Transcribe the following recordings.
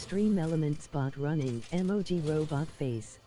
Extreme Element Spot Running Emoji Robot Face.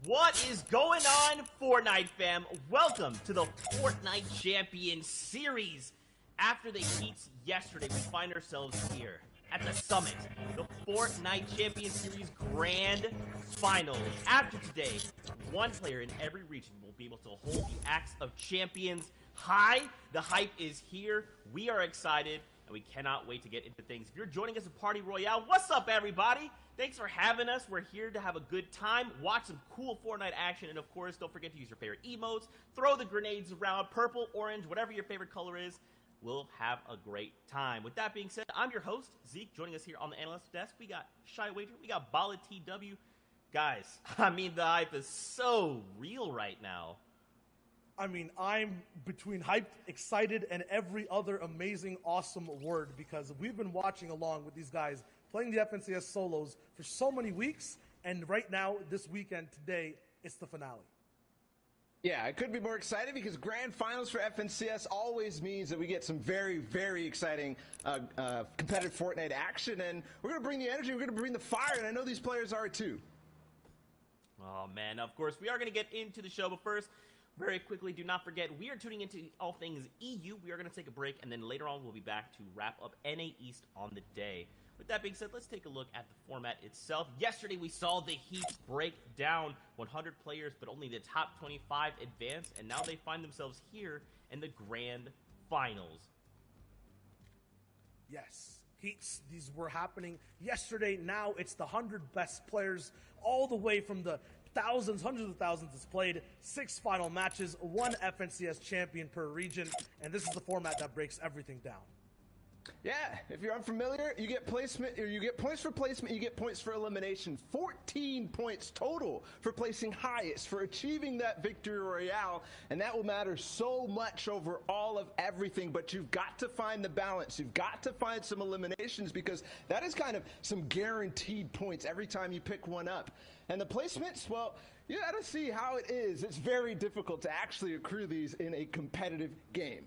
What is going on, Fortnite fam? Welcome to the Fortnite Champion Series. After the heats yesterday, we find ourselves here at the summit, the Fortnite Champion Series Grand Finals. After today, one player in every region will be able to hold the Axe of Champions high. The hype is here. We are excited, and we cannot wait to get into things. If you're joining us at Party Royale, what's up, everybody? Thanks for having us. We're here to have a good time, watch some cool Fortnite action, and of course, don't forget to use your favorite emotes, throw the grenades around, purple, orange, whatever your favorite color is. We'll have a great time. With that being said, I'm your host, Zeke. Joining us here on the analyst desk, we got Shy Wager, we got Bala TW. Guys, I mean, the hype is so real right now. I mean, I'm between hyped, excited, and every other amazing, awesome word because we've been watching along with these guys playing the FNCS solos for so many weeks, and right now, this weekend, today, it's the finale. Yeah, I couldn't be more excited because grand finals for FNCS always means that we get some very, very exciting competitive Fortnite action, and we're going to bring the energy, we're going to bring the fire, and I know these players are too. Oh, man, of course, we are going to get into the show, but first, very quickly, do not forget, we are tuning into all things EU. We are going to take a break, and then later on, we'll be back to wrap up NA East on the day. With that being said, let's take a look at the format itself. Yesterday, we saw the Heat break down 100 players, but only the top 25 advanced, and now they find themselves here in the grand finals. Yes, Heats, these were happening yesterday. Now it's the 100 best players all the way from the thousands, hundreds of thousands that's played, 6 final matches, 1 FNCS champion per region, and this is the format that breaks everything down. Yeah, if you're unfamiliar, you get placement, or you get points for placement, you get points for elimination. 14 points total for placing highest, for achieving that victory royale, and that will matter so much over all of everything, but you've got to find the balance. You've got to find some eliminations because that is kind of some guaranteed points every time you pick one up. And the placements, well, you got to see how it is. It's very difficult to actually accrue these in a competitive game.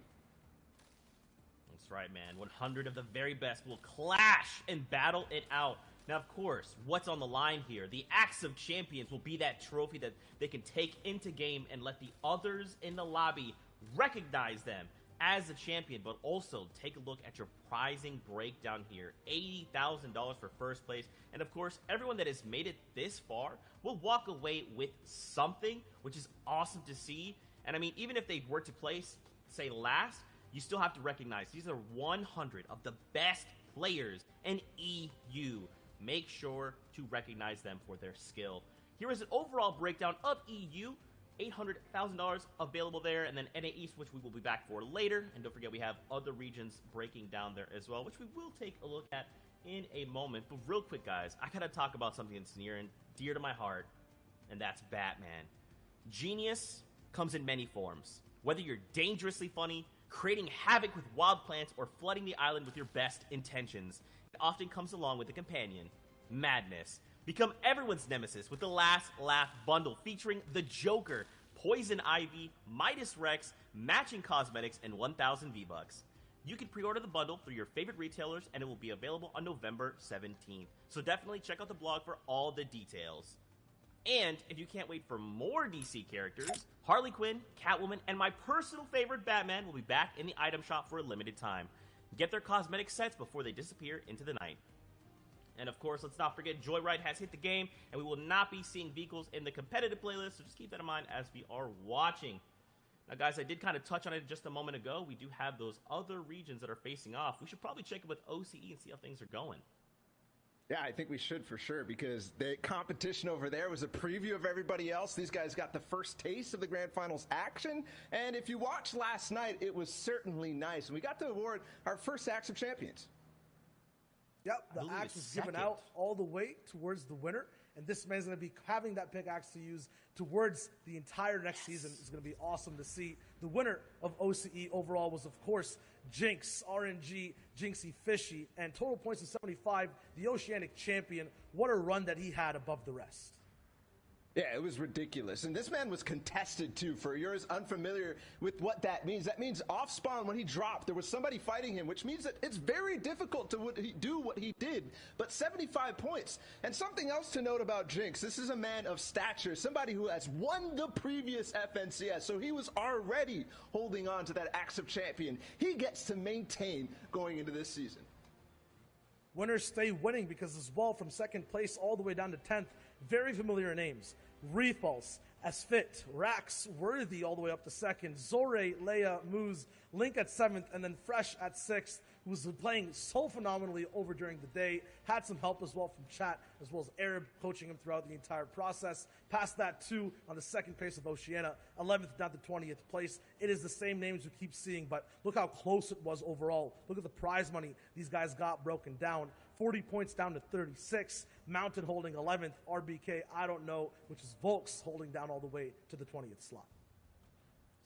That's right, man. 100 of the very best will clash and battle it out. Now, of course, what's on the line here? The Axe of Champions will be that trophy that they can take into game and let the others in the lobby recognize them as a champion, but also take a look at your prizing breakdown here. $80,000 for first place. And of course, everyone that has made it this far will walk away with something, which is awesome to see. And I mean, even if they were to place, say, last, you still have to recognize these are 100 of the best players in EU. Make sure to recognize them for their skill. Here is an overall breakdown of EU. $800,000 available there, and then NA East, which we will be back for later. And don't forget, we have other regions breaking down there as well, which we will take a look at in a moment. But real quick, guys, I gotta talk about something that's near and dear to my heart, and that's Batman. Genius comes in many forms. Whether you're dangerously funny, creating havoc with wild plants, or flooding the island with your best intentions, it often comes along with a companion, madness. Become everyone's nemesis with the Last Laugh bundle featuring the Joker, Poison Ivy, Midas Rex, matching cosmetics, and 1,000 V-Bucks. You can pre-order the bundle through your favorite retailers, and it will be available on November 17th. So definitely check out the blog for all the details. And if you can't wait for more DC characters, Harley Quinn, Catwoman, and my personal favorite Batman will be back in the item shop for a limited time. Get their cosmetic sets before they disappear into the night. And of course, let's not forget Joyride has hit the game, and we will not be seeing vehicles in the competitive playlist, so just keep that in mind as we are watching. Now guys, I did kind of touch on it just a moment ago. We do have those other regions that are facing off. We should probably check it with OCE and see how things are going. Yeah, I think we should for sure because the competition over there was a preview of everybody else. These guys got the first taste of the Grand Finals action, and if you watched last night, it was certainly nice. And we got to award our first Axe of Champions. Yep, the axe was given out all the way towards the winner, and this man's going to be having that pickaxe to use towards the entire next season. It's going to be awesome to see. The winner of OCE overall was, of course, Jinx, RNG, Jinxie Fishy, and total points of 75, the Oceanic champion. What a run that he had above the rest. Yeah, it was ridiculous. And this man was contested, too. For yours unfamiliar with what that means off spawn, when he dropped, there was somebody fighting him, which means that it's very difficult to do what he did. But 75 points. And something else to note about Jinx, this is a man of stature, somebody who has won the previous FNCS, so he was already holding on to that Axe of Champion. He gets to maintain going into this season. Winners stay winning because as well, from second place all the way down to 10th, very familiar names. Reefballs, Asfit, Rax, Worthy all the way up to second, Zore, Leia, Moose, Link at 7th, and then Fresh at 6th, who was playing so phenomenally over during the day. Had some help as well from chat, as well as Arab coaching him throughout the entire process. Past that, too, on the second place of Oceania, 11th down to 20th place. It is the same names we keep seeing, but look how close it was overall. Look at the prize money these guys got broken down. 40 points down to 36. Mountain holding 11th. RBK, I don't know, which is Volks holding down all the way to the 20th slot.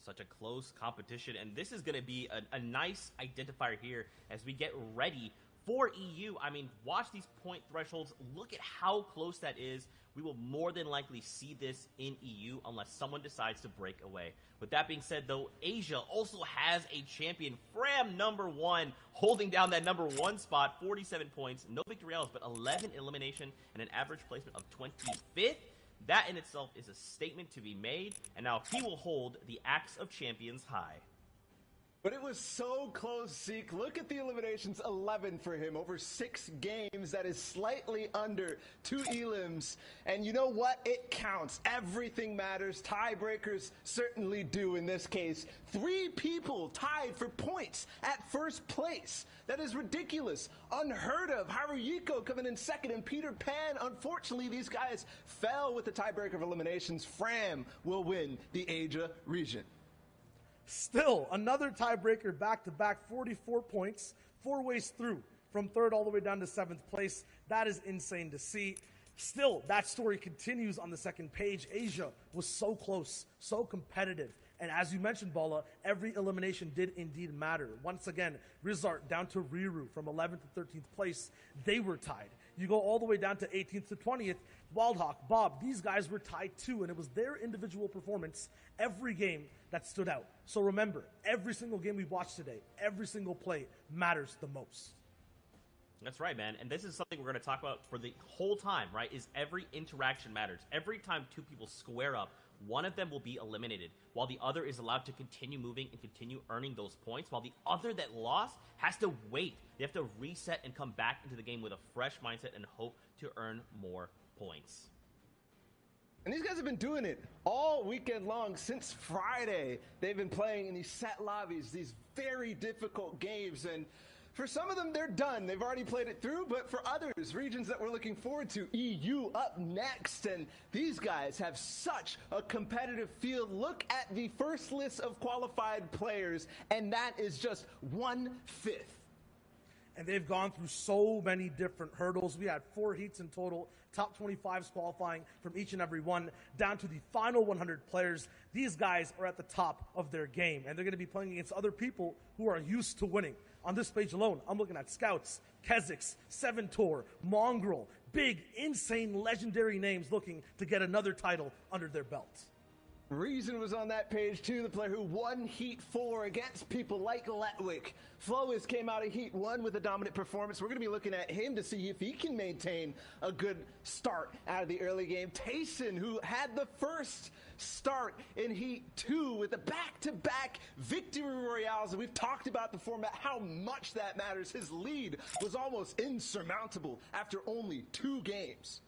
such a close competition, and this is going to be a nice identifier here as we get ready for EU. I mean, watch these point thresholds. Look at how close that is. We will more than likely see this in EU unless someone decides to break away. With that being said, though, Asia also has a champion. Fram #1 holding down that #1 spot, 47 points, no victory royales, but 11 elimination and an average placement of 25th. That in itself is a statement to be made, and now he will hold the Axe of Champions high. But it was so close, Zeke. Look at the eliminations, 11 for him over 6 games. That is slightly under 2 elims. And you know what? It counts. Everything matters. Tiebreakers certainly do in this case. 3 people tied for points at first place. That is ridiculous. Unheard of. Haruhiko coming in second, and Peter Pan. Unfortunately, these guys fell with the tiebreaker of eliminations. Fram will win the Asia region. Still, another tiebreaker back-to-back, 44 points, 4 ways through, from 3rd all the way down to 7th place. That is insane to see. Still, that story continues on the second page. Asia was so close, so competitive. And as you mentioned, Bala, every elimination did indeed matter. Once again, Rizart down to Riru from 11th to 13th place. They were tied. You go all the way down to 18th to 20th. Wildhawk, Bob, these guys were tied too, and it was their individual performance every game that stood out. So remember, every single game we watched today, every single play matters the most. That's right, man. And this is something we're going to talk about for the whole time, right? Is every interaction matters. Every time 2 people square up, one of them will be eliminated, while the other is allowed to continue moving and continue earning those points, while the other that lost has to wait. They have to reset and come back into the game with a fresh mindset and hope to earn more points. And these guys have been doing it all weekend long since Friday. They've been playing in these set lobbies, these very difficult games, and for some of them, they're done. They've already played it through, but for others, regions that we're looking forward to, EU up next, and these guys have such a competitive field. Look at the first list of qualified players, and that is just 1/5. And they've gone through so many different hurdles. We had 4 heats in total, top 25s qualifying from each and every one, down to the final 100 players. These guys are at the top of their game, and they're going to be playing against other people who are used to winning. On this page alone, I'm looking at Scouts, Keziks, Seventor, Mongrel, big, insane, legendary names looking to get another title under their belt. Reason was on that page too, the player who won Heat 4 against people like Letwick. Flois came out of Heat 1 with a dominant performance. We're going to be looking at him to see if he can maintain a good start out of the early game. Tayson, who had the first start in Heat 2 with the back-to-back victory royales, and we've talked about the format, how much that matters. His lead was almost insurmountable after only 2 games.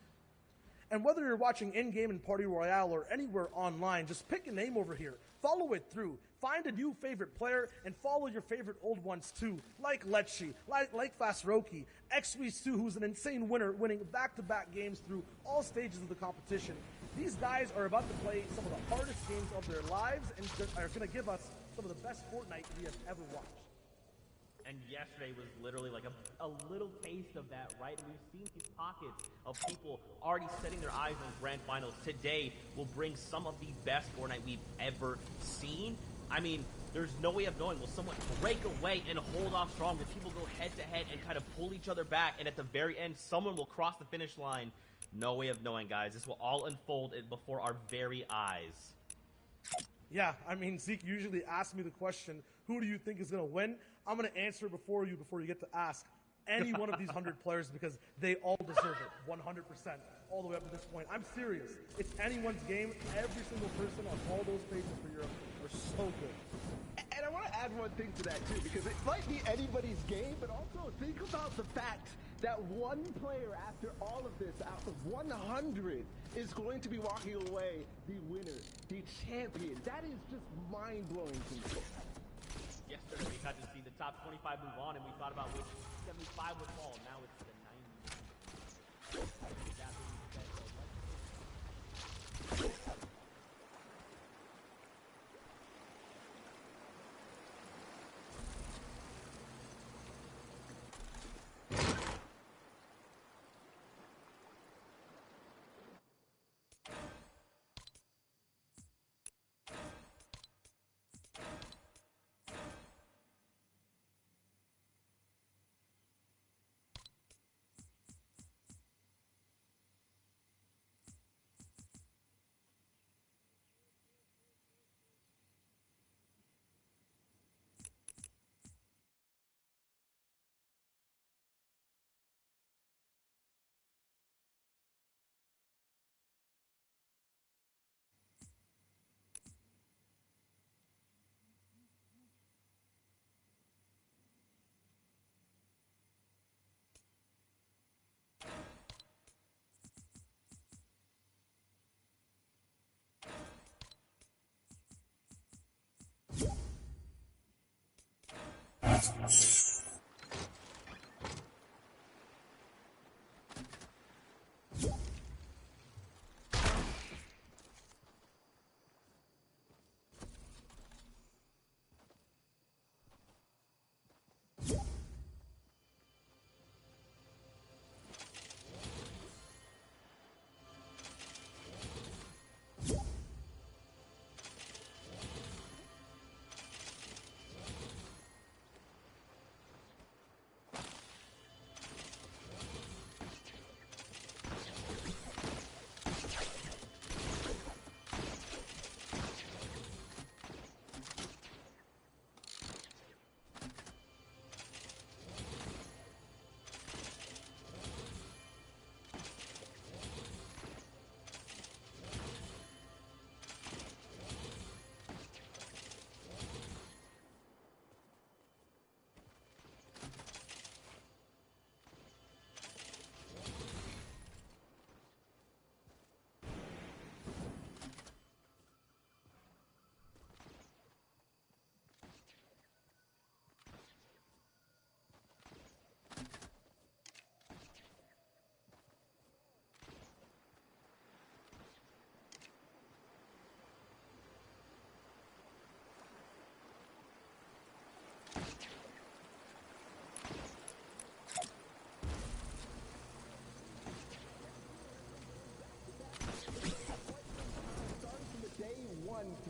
And whether you're watching in-game in Party Royale or anywhere online, just pick a name over here, follow it through, find a new favorite player, and follow your favorite old ones too, like Letchi, like Fasroki, XW2, who's an insane winner, winning back-to-back games through all stages of the competition. These guys are about to play some of the hardest games of their lives and are going to give us some of the best Fortnite we have ever watched. And yesterday was literally like a little taste of that, right? And we've seen these pockets of people already setting their eyes on grand finals. Today will bring some of the best Fortnite we've ever seen. I mean, there's no way of knowing. Will someone break away and hold off strong? Will people go head-to-head and kind of pull each other back? And at the very end, someone will cross the finish line. No way of knowing, guys. This will all unfold before our very eyes. Yeah, I mean, Zeke usually asks me the question, who do you think is going to win? I'm going to answer before you get to ask any one of these 100 players because they all deserve it, 100%, all the way up to this point. I'm serious. It's anyone's game. Every single person on all those pages for Europe are so good. And I want to add one thing to that, too, because it might be anybody's game, but also think about the fact that one player after all of this, out of 100, is going to be walking away the winner, the champion. That is just mind-blowing to me. Yesterday we had to see the top 25 move on, and we thought about which 75 would fall. Now it's the 90.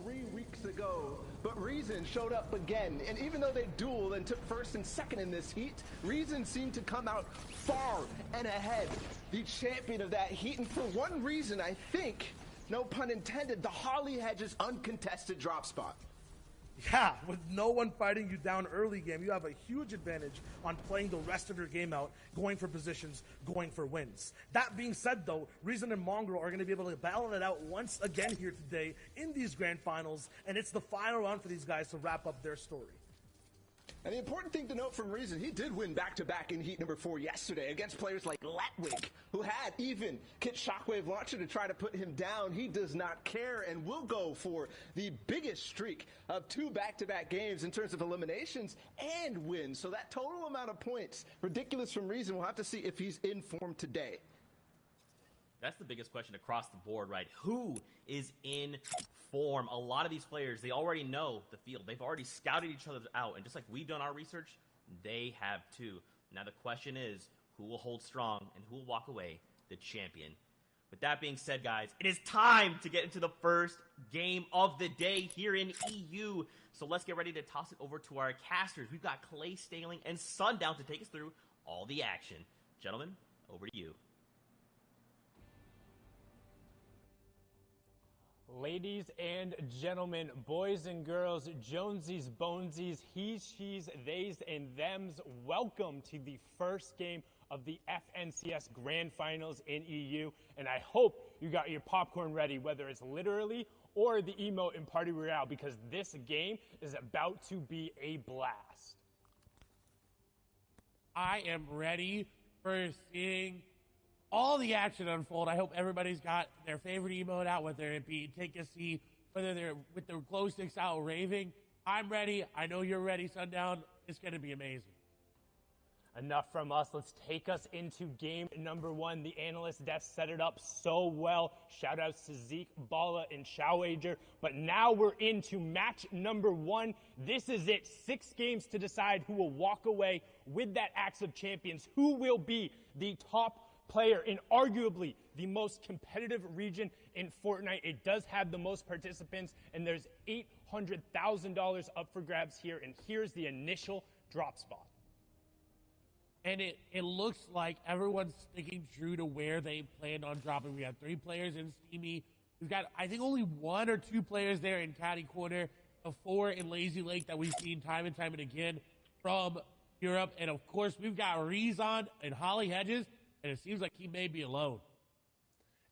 3 weeks ago, but Reason showed up again, and even though they dueled and took first and second in this heat, Reason seemed to come out far and ahead, the champion of that heat, and for one reason, I think, no pun intended, the Holly Hedges uncontested drop spot. Yeah, with no one fighting you down early game, you have a huge advantage on playing the rest of your game out, going for positions, going for wins. That being said, though, Reason and Mongrel are going to be able to battle it out once again here today in these grand finals, and it's the final round for these guys to wrap up their story. And the important thing to note from Reason, he did win back-to-back in Heat number 4 yesterday against players like Letwig, who had even Kit Shockwave Launcher to try to put him down. He does not care and will go for the biggest streak of 2 back-to-back games in terms of eliminations and wins. So that total amount of points, ridiculous from Reason, we'll have to see if he's in form today. That's the biggest question across the board, right? Who is in form? A lot of these players, they already know the field. They've already scouted each other out. And just like we've done our research, they have too. Now the question is, who will hold strong and who will walk away the champion? With that being said, guys, it is time to get into the first game of the day here in EU. So let's get ready to toss it over to our casters. We've got Clay Staling and Sundown to take us through all the action. Gentlemen, over to you. Ladies and gentlemen, boys and girls, Jonesies, Bonesies, he's, she's, theys, and thems, welcome to the first game of the FNCS Grand Finals in EU, and I hope you got your popcorn ready, whether it's literally or the emote in Party Royale, because this game is about to be a blast. I am ready for seeing all the action unfold. I hope everybody's got their favorite emote out, whether it be take a seat, whether they're with their glow sticks out raving. I'm ready. I know you're ready, Sundown. It's going to be amazing. Enough from us. Let's take us into game number 1. The analyst desk set it up so well. Shout outs to Zeke, Bala, and Showager. But now we're into match number 1. This is it. 6 games to decide who will walk away with that Axe of Champions. Who will be the top player in arguably the most competitive region in Fortnite. It does have the most participants, and there's $800,000 up for grabs here, and here's the initial drop spot. And it looks like everyone's sticking true to where they planned on dropping. We have 3 players in Steamy. We've got, I think, only 1 or 2 players there in Caddy Corner, the 4 in Lazy Lake that we've seen time and time and again from Europe. And, of course, we've got Rezon and Holly Hedges, and it seems like he may be alone.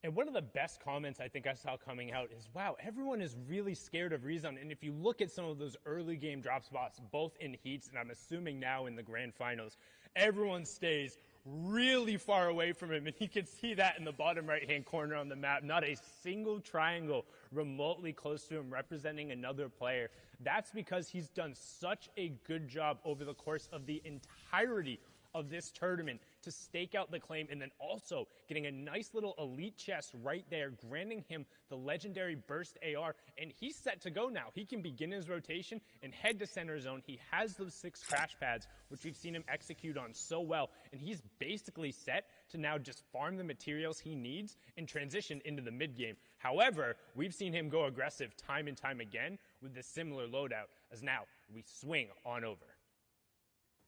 And one of the best comments I think I saw coming out is, wow, everyone is really scared of Rezon. And if you look at some of those early game drop spots, both in heats and I'm assuming now in the grand finals, everyone stays really far away from him, and you can see that in the bottom right-hand corner on the map. Not a single triangle remotely close to him representing another player. That's because he's done such a good job over the course of the entirety of this tournament to stake out the claim, and then also getting a nice little elite chest right there, granting him the legendary burst AR, and he's set to go now. He can begin his rotation and head to center zone. He has those 6 crash pads, which we've seen him execute on so well, and he's basically set to now just farm the materials he needs and transition into the mid game. However, we've seen him go aggressive time and time again with this similar loadout, as now we swing on over.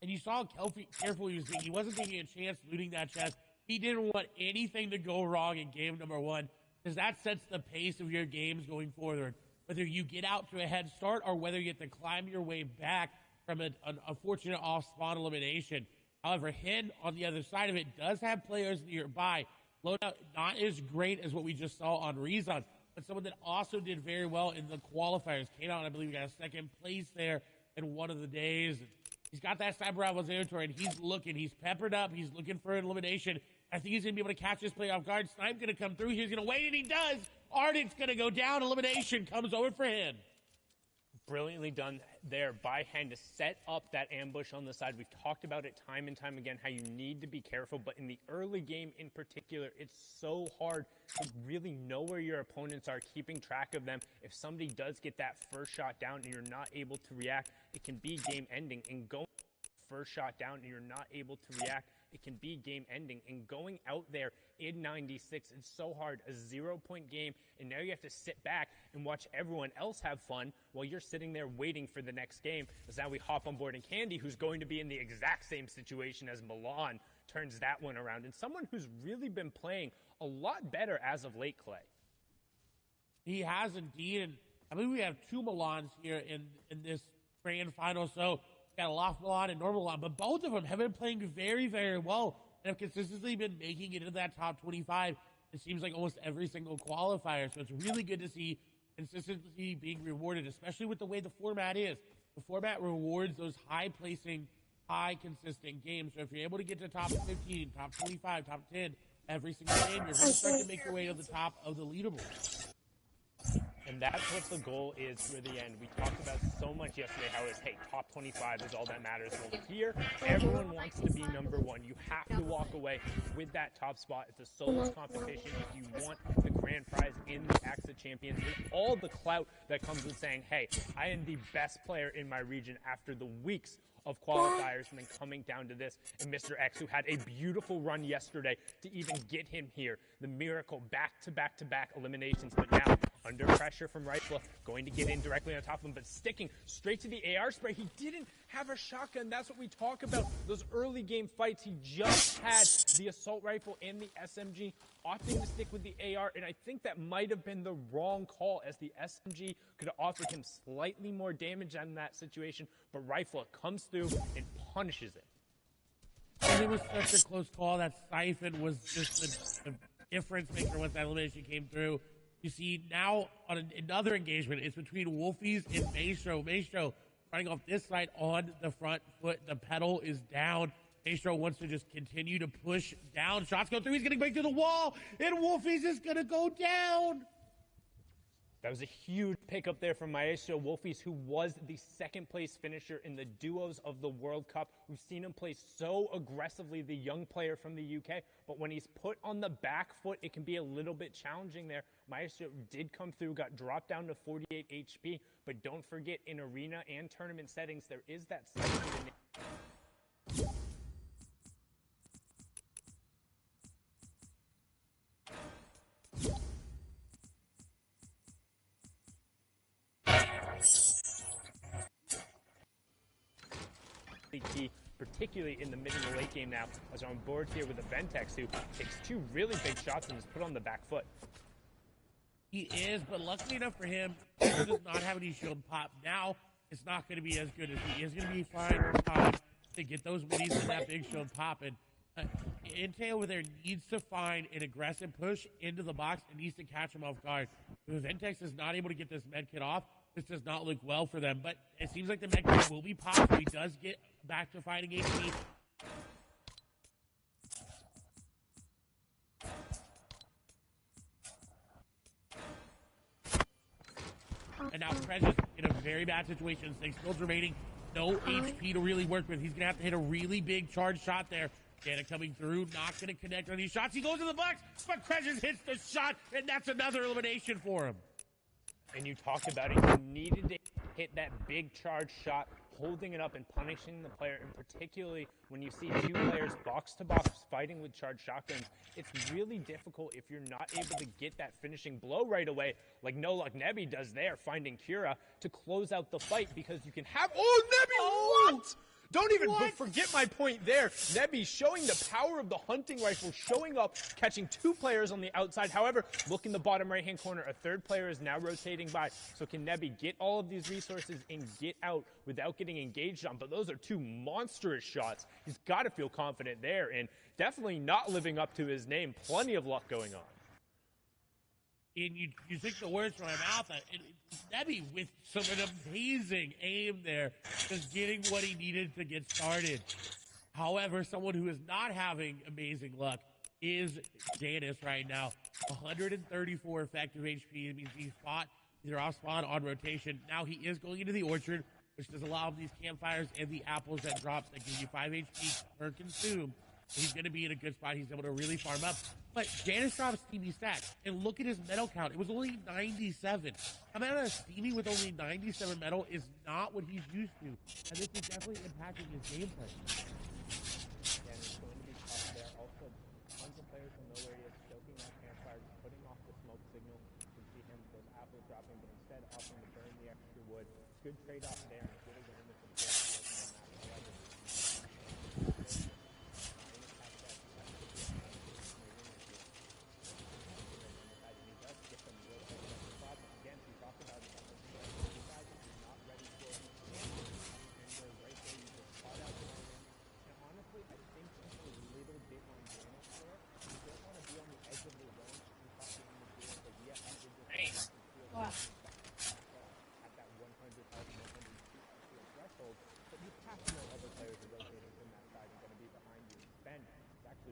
And you saw how careful he was being. He wasn't taking a chance looting that chest. He didn't want anything to go wrong in game number 1, because that sets the pace of your games going forward. Whether you get out to a head start or whether you get to climb your way back from an unfortunate off-spawn elimination. However, Hen, on the other side of it, does have players nearby. Loadout not as great as what we just saw on Rezon, but someone that also did very well in the qualifiers. Came out, I believe, got a second place there in one of the days. He's got that sniper rifle territory, and he's looking. He's peppered up. He's looking for an elimination. I think he's going to be able to catch this play off guard. Snipe going to come through. He's going to wait, and he does. Ardent's going to go down. Elimination comes over for him. Brilliantly done there by Hen to set up that ambush on the side. We've talked about it time and time again, how you need to be careful, but in the early game in particular, it's so hard to really know where your opponents are, keeping track of them. If somebody does get that first shot down and you're not able to react, it can be game ending. And going first shot down and you're not able to react, it can be game ending. And going out there in 96, it's so hard. A 0-point game, and now you have to sit back and watch everyone else have fun while you're sitting there waiting for the next game. As now we hop on board, and Candy, who's going to be in the exact same situation as Milan, turns that one around. And someone who's really been playing a lot better as of late, Clay. He has indeed, and I believe we have 2 Milans here in this grand final. So got a Loft Milan and Normal Milan, but both of them have been playing very, very well and have consistently been making it into that top 25. It seems like almost every single qualifier. So it's really good to see consistency being rewarded, especially with the way the format is. The format rewards those high-placing, high-consistent games. So if you're able to get to top 15, top 25, top 10 every single game, you're going to start to make your way to the top of the leaderboard. And that's what the goal is for the end. We talked about so much yesterday how it's, hey, top 25 is all that matters. Well, here, everyone wants to be number 1. You have to walk away with that top spot. It's a solos competition. If you want the grand prize in the AXA Champions League, all the clout that comes with saying, hey, I am the best player in my region after the weeks of qualifiers and then coming down to this. And Mr. X, who had a beautiful run yesterday to even get him here. The miracle back-to-back-to-back eliminations, but now under pressure from Rifle, going to get in directly on top of him, but sticking straight to the AR spray. He didn't have a shotgun. That's what we talk about. Those early game fights, he just had the assault rifle and the SMG, opting to stick with the AR, and I think that might have been the wrong call, as the SMG could have offered him slightly more damage in that situation, but Rifle comes through and punishes him. And it was such a close call. That Siphon was just the difference maker once that elimination came through. You see now on another engagement, it's between Wolfies and Maestro. Maestro running off this side on the front foot. The pedal is down. Maestro wants to just continue to push down. Shots go through. He's going to break through the wall. And Wolfies is going to go down. That was a huge pickup there from Maestro Wolfies, who was the second place finisher in the duos of the World Cup. We've seen him play so aggressively, the young player from the UK, but when he's put on the back foot, it can be a little bit challenging there. Maestro did come through, got dropped down to 48 HP, but don't forget, in arena and tournament settings, there is that key, particularly in the mid and the late game now, as on board here with the Ventex, who takes 2 really big shots and is put on the back foot. He is, but luckily enough for him, he does not have any shield pop. Now, it's not going to be as good as he is going to be fine in time to get those minis and that big shield pop. And Intel over there needs to find an aggressive push into the box and needs to catch him off guard. If Ventex is not able to get this med kit off, this does not look well for them, but it seems like the med kit will be popped. He does get back to fighting HP. And now Prez is in a very bad situation. 6 builds remaining. No HP to really work with. He's going to have to hit a really big charge shot there. Dana coming through, not going to connect on these shots. He goes in the box, but Precious hits the shot, and that's another elimination for him. And you talked about it. You needed to hit that big charge shot, holding it up and punishing the player, and particularly when you see 2 players box-to-box fighting with charged shotguns, it's really difficult if you're not able to get that finishing blow right away, like No Luck Nebby does there, finding Kira to close out the fight, because you can have— Oh, Nebby, what? Don't even forget my point there. Nebby showing the power of the hunting rifle, showing up, catching 2 players on the outside. However, look in the bottom right-hand corner. A 3rd player is now rotating by. So can Nebby get all of these resources and get out without getting engaged on? But those are 2 monstrous shots. He's got to feel confident there, and definitely not living up to his name. Plenty of luck going on. And you think the words from my mouth. Nebby with some amazing aim there, just getting what he needed to get started. However, someone who is not having amazing luck is Janice right now. 134 effective HP. It means he fought either off spawn on rotation. Now he is going into the orchard, which does allow him these campfires and the apples that drop that give you 5 HP per consume. He's going to be in a good spot. He's able to really farm up. But Janice drops Steamy stacks. And look at his metal count. It was only 97. Coming out of Steamy with only 97 metal is not what he's used to. And this is definitely impacting his gameplay. And it's going to be tough there. Also, tons of players will know where he is, stoking that campfire, putting off the smoke signal. You can see him, those apples dropping, but instead opting to burn the extra wood. Good trade-off there. And really going into the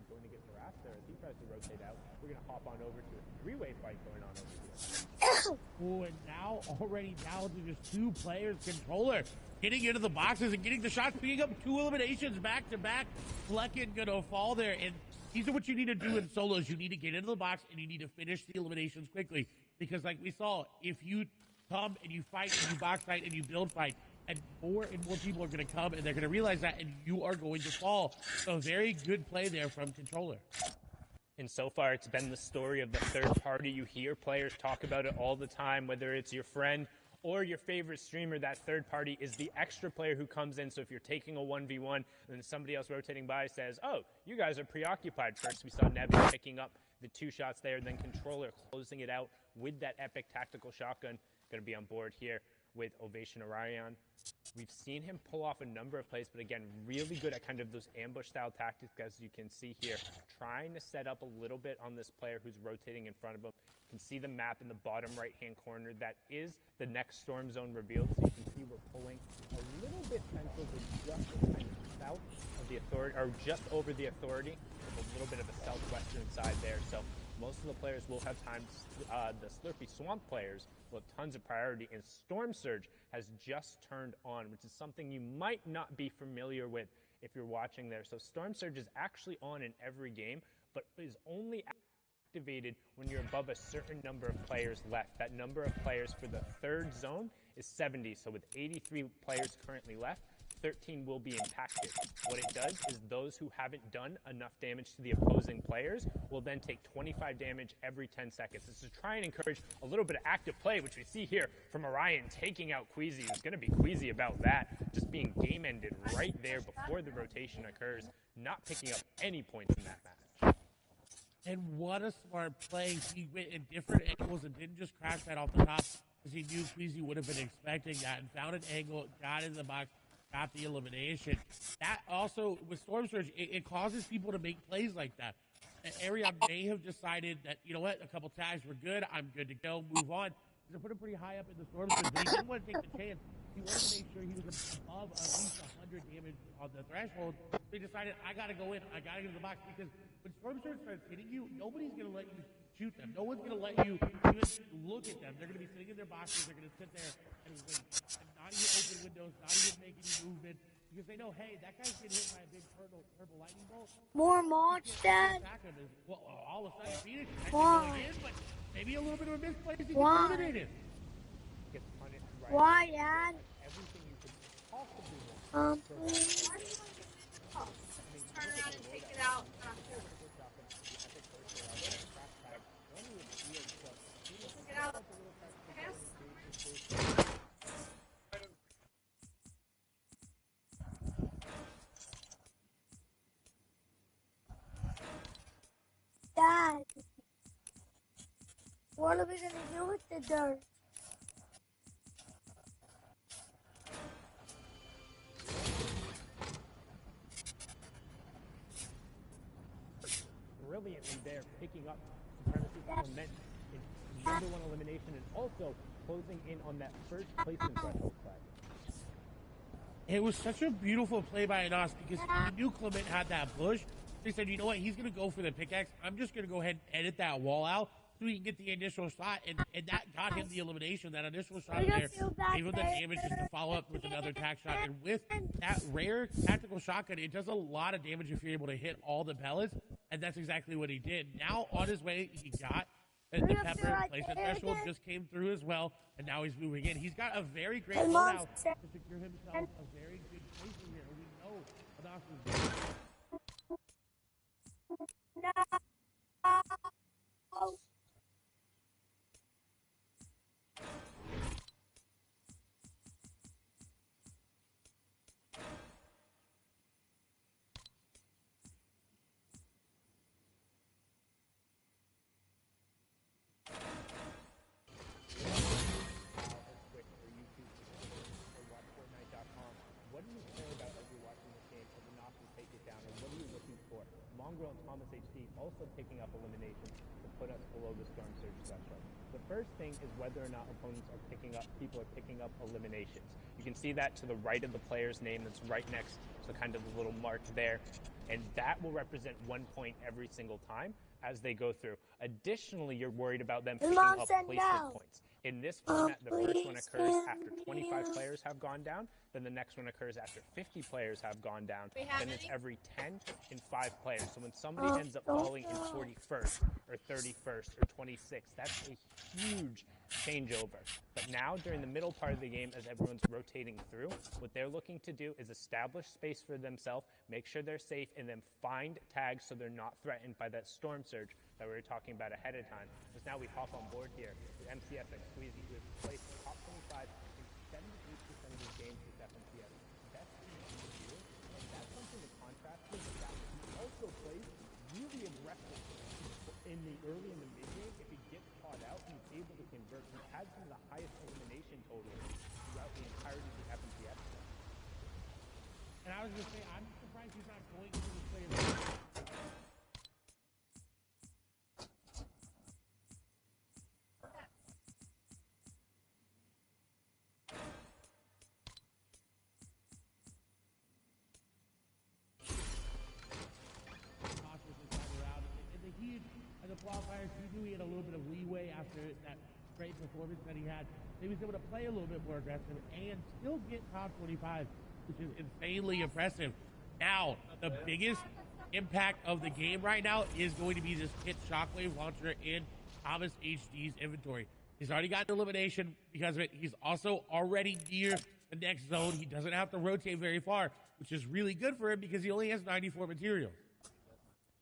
going to get harassed there as he tries to rotate out. We're going to hop on over to a 3-way fight going on over here. Oh, and now already down to just 2 players. Controller getting into the boxes and getting the shots, picking up 2 eliminations back to back. Flecken gonna fall there, and these are what you need to do in solos. You need to get into the box and you need to finish the eliminations quickly, because like we saw, if you come and you fight and you box fight and you build fight, and more people are going to come, and they're going to realize that, and you are going to fall. So very good play there from Controller. And so far, it's been the story of the third party. You hear players talk about it all the time, whether it's your friend or your favorite streamer. That third party is the extra player who comes in. So if you're taking a 1v1 and then somebody else rotating by says, oh, you guys are preoccupied. First, we saw Nebby picking up the 2 shots there, then Controller closing it out with that epic tactical shotgun. Going to be on board here with Ovation Orion. We've seen him pull off a number of plays, but again, really good at kind of those ambush-style tactics, as you can see here. Trying to set up a little bit on this player who's rotating in front of him. You can see the map in the bottom right-hand corner. That is the next storm zone revealed. So you can see we're pulling a little bit central to just kind of south of the authority, or just over the authority, with a little bit of a southwestern side there. So most of the players will have time. The Slurpy Swamp players will have tons of priority, and Storm Surge has just turned on, which is something you might not be familiar with if you're watching there. So Storm Surge is actually on in every game, but is only activated when you're above a certain number of players left. That number of players for the third zone is 70. So with 83 players currently left, 13 will be impacted. What it does is those who haven't done enough damage to the opposing players will then take 25 damage every 10 seconds. This is to try and encourage a little bit of active play, which we see here from Orion taking out Queasy. Who's going to be queasy about that, just being game ended right there before the rotation occurs, not picking up any points in that match. And what a smart play. He went in different angles and didn't just crash that off the top, because he knew Queasy would have been expecting that, and found an angle, got in the box, got the elimination. That also, with Storm Surge, it causes people to make plays like that. Arion may have decided that, you know what, a couple tags were good, I'm good to go, move on. They put him pretty high up in the Storm Surge, but he didn't want to take the chance. He wanted to make sure he was above at least 100 damage on the threshold. So he decided, I got to go in, I got to get in the box, because when Storm Surge starts hitting you, nobody's going to let you shoot them. No one's going to let you even look at them. They're going to be sitting in their boxes. They're going to sit there and wait. And not even open windows, not even make any movement. Because they know, hey, that guy's getting hit by a big purple lightning bolt. More mods, Dad? Well, all of a sudden, Phoenix is Why? going in, but maybe a little bit of a misplaced. He Why? gets eliminated. Gets punished right Why, away. Dad? Everything you could possibly want. Please. Turn around and take it out. Take it out. Dad, what are we going to do with the dirt? Brilliantly there, picking up supremacy momentum in number one elimination and also closing in on that first placement threshold flag. It was such a beautiful play by Anas because he knew Clement had that bush. They said, you know what, he's going to go for the pickaxe. I'm just going to go ahead and edit that wall out so he can get the initial shot. And that got him the elimination. That initial shot there gave him the damage just to follow up with another tack shot. And with that rare tactical shotgun, it does a lot of damage if you're able to hit all the pellets. And that's exactly what he did. Now, on his way, he got the pepper placement threshold just came through as well. And now he's moving in. He's got a very great loadout to secure himself a very good place in here. We know Anas is good. No. What do you care about as you're watching this game as Anas will take it down, and what are you looking for? Mongrel and Thomas HD also picking up eliminations to put us below the Storm Surge threshold. The first thing is whether or not opponents are picking up, people are picking up eliminations. You can see that to the right of the player's name that's right next to kind of the little mark there, and that will represent 1 point every single time as they go through. Additionally, you're worried about them picking up placement points. In this format, the first one occurs after 25 players have gone down, then the next one occurs after 50 players have gone down, then it's every 10 and 5 players. So when somebody ends up falling in 41st or 31st or 26th, that's a huge changeover. But now, during the middle part of the game, as everyone's rotating through, what they're looking to do is establish space for themselves, make sure they're safe, and then find tags so they're not threatened by that storm surge that we were talking about ahead of time. Because now we hop on board here with MCFX Squeezy, who has placed top 25 in 78% of his games with FMCS. Best thing he can do, and that's something to contrast with the fact that he also plays really aggressive in the early and the mid game. If he gets caught out, he's able to convert. He had some of the highest elimination totals throughout the entirety of the FMCS. And I was going to say, I'm surprised he's not going to the player. The qualifiers, he knew he had a little bit of leeway after that great performance that he had. He was able to play a little bit more aggressive and still get top 25, which is insanely impressive. Now, the biggest impact of the game right now is going to be this Kit Shockwave launcher in Thomas HD's inventory. He's already got an elimination because of it. He's also already near the next zone. He doesn't have to rotate very far, which is really good for him because he only has 94 materials.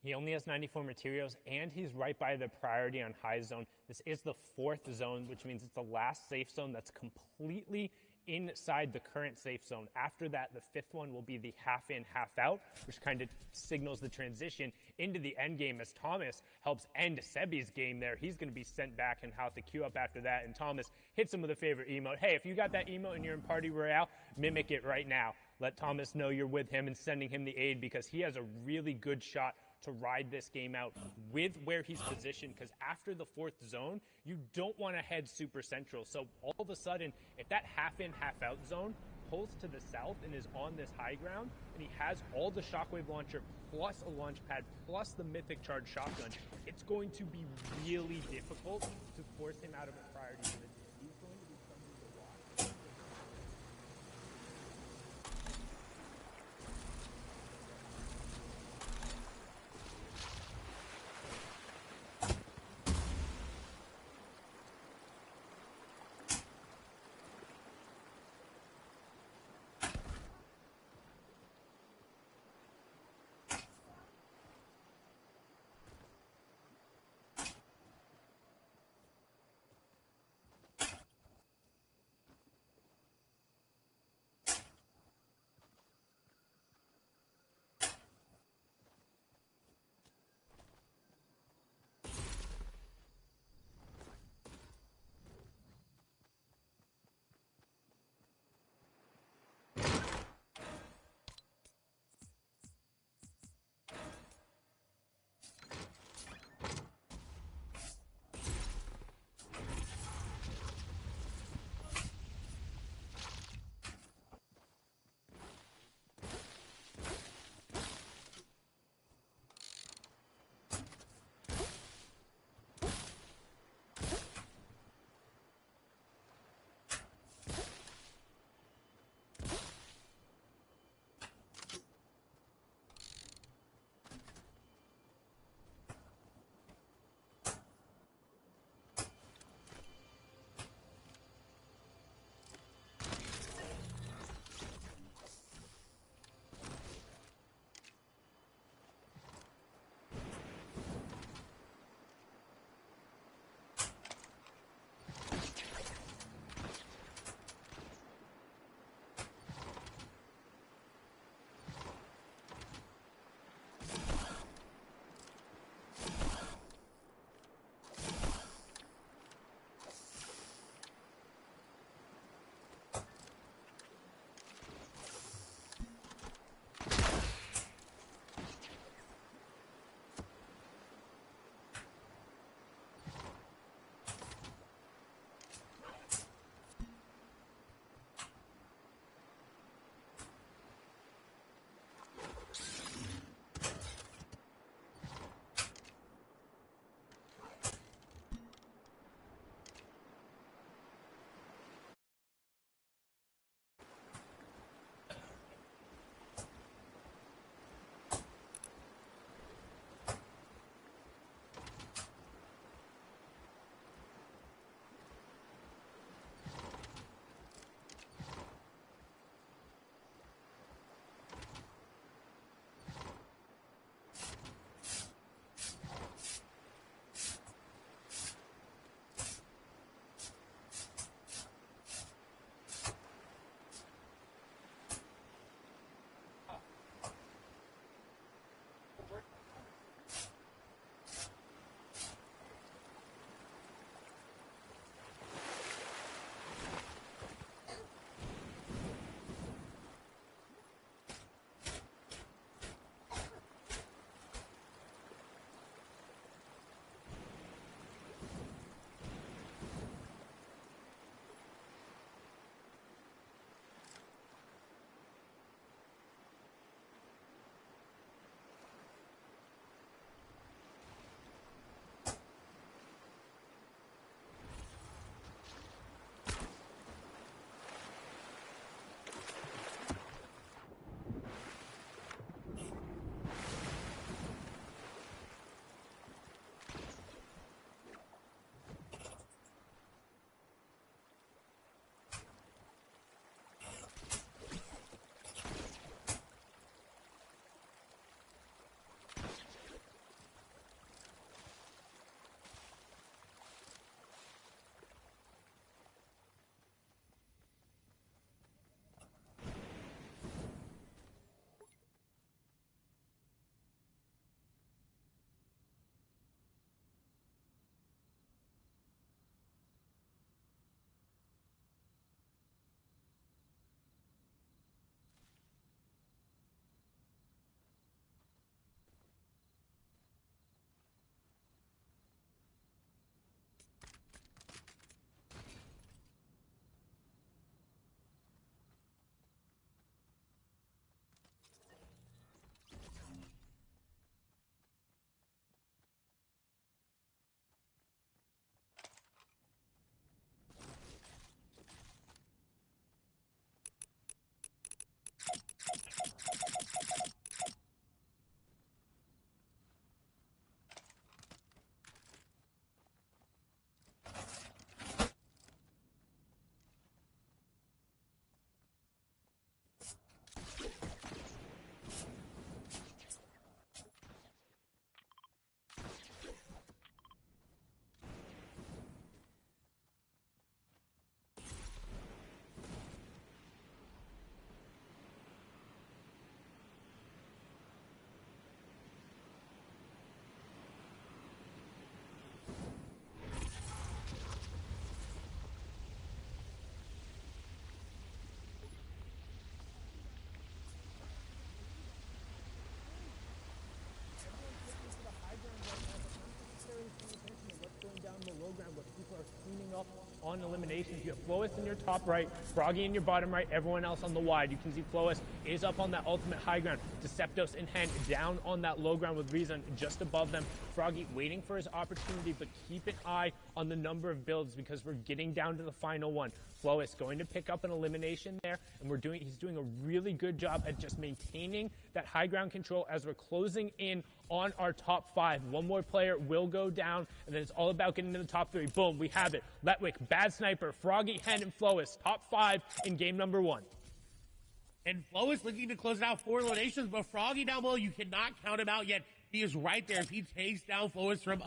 He only has 94 materials, and he's right by the priority on high zone. This is the 4th zone, which means it's the last safe zone that's completely inside the current safe zone. After that, the 5th one will be the half in, half out, which kind of signals the transition into the end game as Thomas helps end Sebi's game there. He's going to be sent back and have to queue up after that, and Thomas hits him with a favorite emote. Hey, if you got that emote and you're in Party Royale, mimic it right now. Let Thomas know you're with him and sending him the aid because he has a really good shot to ride this game out with where he's positioned, because after the 4th zone, you don't want to head super central. So all of a sudden, if that half in, half out zone pulls to the south and is on this high ground, and he has all the shockwave launcher plus a launch pad plus the mythic charge shotgun, it's going to be really difficult to force him out of a priority position. He's going to be something to watch. eliminations. You have Flois in your top right, Froggy in your bottom right, everyone else on the wide. You can see Flois is up on that ultimate high ground. Deceptos in hand, down on that low ground with Reason just above them. Froggy waiting for his opportunity, but keep an eye on the number of builds because we're getting down to the final one. Flois going to pick up an elimination there, and he's doing a really good job at just maintaining that high ground control as we're closing in on our top 5. One more player will go down, and then it's all about getting to the top 3. Boom, we have it. Letwick, Bad Sniper, Froggy, Hen, and Flois, top 5 in game number 1. And Flois looking to close out 4 eliminations, but Froggy down below, you cannot count him out yet. He is right there. If he takes down Flois from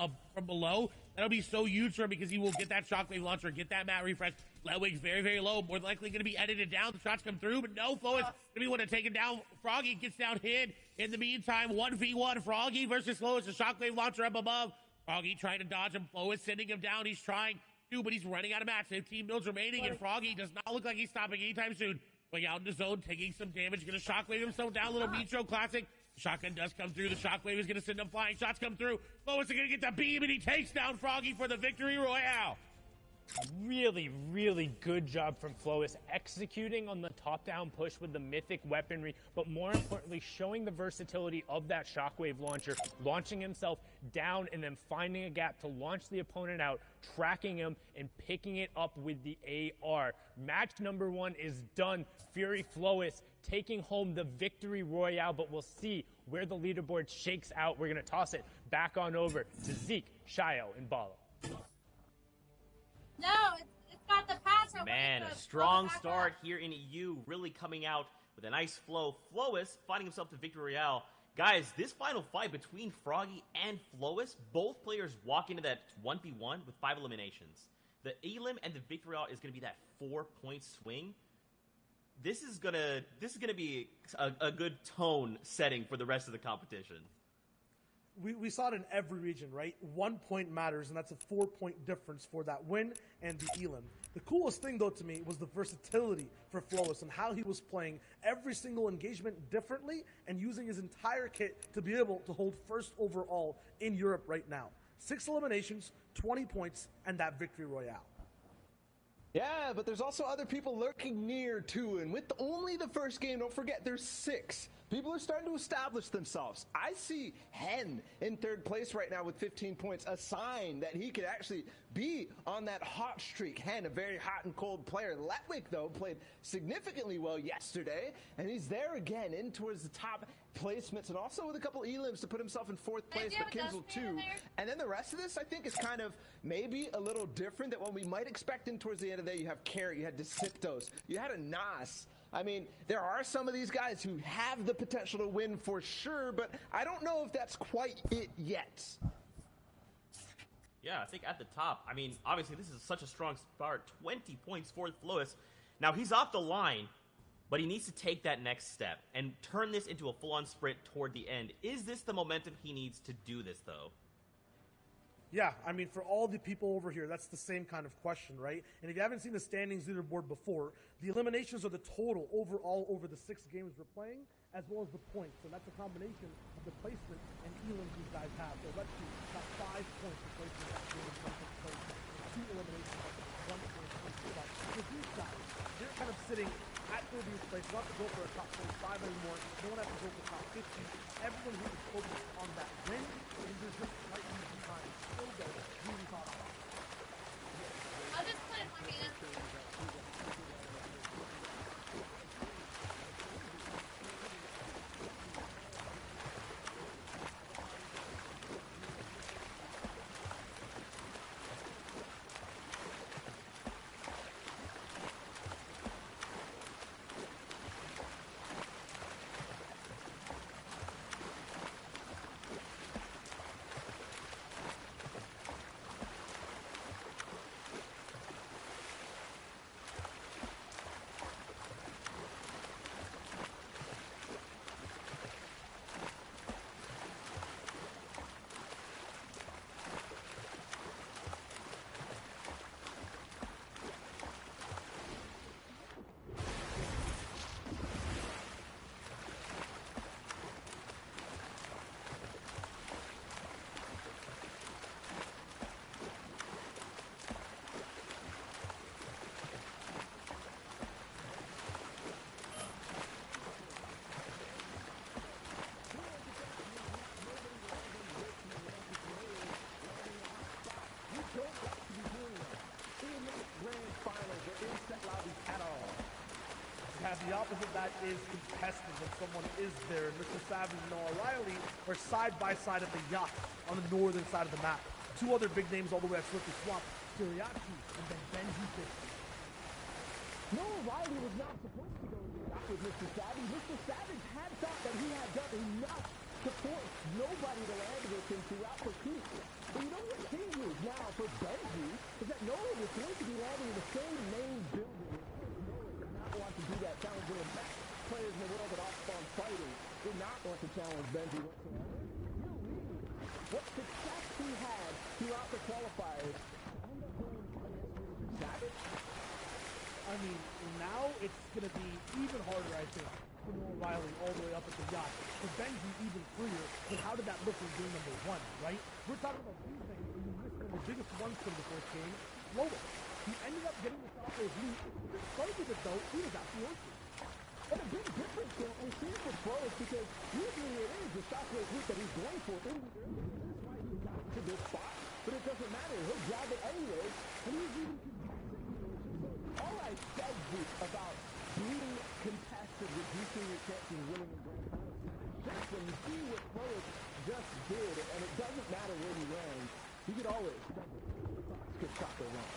below, that'll be so huge for him because he will get that shockwave launcher, get that mat refresh. Letwick's very, very low. More than likely going to be edited down. The shots come through, but no, Flois going to be one to take him down. Froggy gets down hit. In the meantime, 1v1, Froggy versus Flois. The shockwave launcher up above. Froggy trying to dodge him. Flois sending him down. He's trying to, but he's running out of mats. 15 builds remaining, and Froggy does not look like he's stopping anytime soon. Going out in the zone, taking some damage. Going to shockwave himself down. Little Metro classic. Shotgun does come through. The shockwave is going to send him flying. Shots come through. Flois is going to get the beam, and he takes down Froggy for the victory royale. Really, really good job from Flois executing on the top-down push with the mythic weaponry, but more importantly, showing the versatility of that shockwave launcher, launching himself down and then finding a gap to launch the opponent out, tracking him, and picking it up with the AR. Match number 1 is done. Fury Flois taking home the victory royale, but we'll see where the leaderboard shakes out. We're going to toss it back on over to Zeke, Shio, and Bala. No, it's got the pass. Man, a strong start here in EU, really coming out with a nice flow. Flois finding himself the victory royale. Guys, this final fight between Froggy and Flois, both players walk into that 1v1 with 5 eliminations. The elim and the victory royale is going to be that 4-point swing. This is gonna be a good tone setting for the rest of the competition. We saw it in every region, right? 1 point matters, and that's a 4-point difference for that win and the elim. The coolest thing, though, to me was the versatility for Flois and how he was playing every single engagement differently and using his entire kit to be able to hold first overall in Europe right now. 6 eliminations, 20 points, and that victory royale. Yeah, but there's also other people lurking near too, and with only the first game, don't forget there's 6. People are starting to establish themselves. I see Hen in 3rd place right now with 15 points, a sign that he could actually be on that hot streak. Hen, a very hot and cold player. Letwick, though, played significantly well yesterday, and he's there again in towards the top placements, and also with a couple elims to put himself in 4th place, but Kinzel 2. And then the rest of this, I think, is kind of maybe a little different than what we might expect in towards the end of the day. You have Carrot, you had Deceptos, you had a Nas. I mean, there are some of these guys who have the potential to win for sure, but I don't know if that's quite it yet. Yeah, I think at the top, I mean, obviously this is such a strong start. 20 points for Flois. Now, he's off the line, but he needs to take that next step and turn this into a full-on sprint toward the end. Is this the momentum he needs to do this, though? Yeah, I mean, for all the people over here, that's the same kind of question, right? And if you haven't seen the standings leaderboard before, the eliminations are the total overall over the 6 games we're playing, as well as the points. So that's a combination of the placement and elims these guys have. So let's see, got 5 points for placement that game in terms of placement, 2 eliminations, 1 point. But with these guys, they're kind of sitting at 30th place. They don't have to go for a top 25 anymore. They don't have to go for top 50. Everyone who is focused on that win, and they're just slightly behind. Still though, really thought about it. I'll just put it in my hand. Yeah, the opposite of that is contested when someone is there. Mr. Savage and Noah Riley are side by side at the yacht on the northern side of the map. Two other big names all the way at Swiftly Swamp, Kiriachi and then Benji Fish. Noah Riley was not supposed to go to the yacht with Mr. Savage. Mr. Savage had thought that he had done enough to force nobody to land with him throughout the coup. But you know what changes now for Benji is that Noah was going to be landing in the same main building. Noah did not want to do that, challenging the best players in the world at off-spawn fighting. Did not want to challenge Benji whatsoever. He'll leave what success he had throughout the qualifiers. End up going against Mr. Savage. I mean, now it's going to be even harder, I think, for Noah Riley all the way up at the yacht. For Benji, even freer. But how did that look in game number 1, right? We're talking about two things where you missed one of the biggest ones from the first game, Lois. He ended up getting the shot for his loot. Because of it, though, he was at the orchard. And a big difference here we see for Flores because usually it is the shockwave loot that he's going for in the early game. That's why he got to this spot. But it doesn't matter. He'll grab it anyway. And he's even all I said about being contested, reducing your chances of winning a grand final. Just when you see what Flores just did, and it doesn't matter where he lands, you could always get shot there wrong.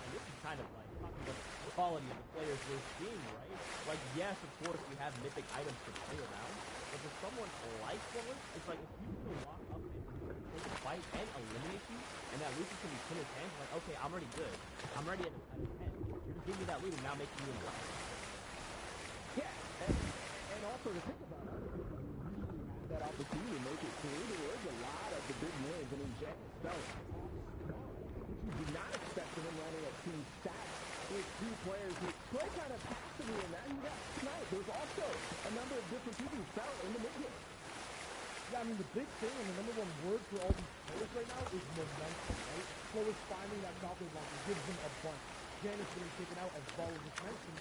And this is kind of like talking about the quality of the players we're seeing, right? Like, yes, of course, we have mythic items to play around, but for someone like Flores, it's like if you can walk up and take a fight and eliminate you, and that loot is going to be 10 or 10, like, okay, I'm already good. I'm already at a 10. You're just giving me that loot and now making me in black. Yeah, and also to think about it, that opportunity to make it through, there was a lot of the big names. I mean, Jack Spell, which you did not expect from him landing at Team Stats with two players who play kind of passively in that. And you got Snipe. There's also a number of different people who fell in the mid-game. Yeah, I mean, the big thing and the number one word for all these players right now is momentum, right? Flores finding that shockwave launcher gives them a bunch. Janus getting taken out, as Ball just mentioned,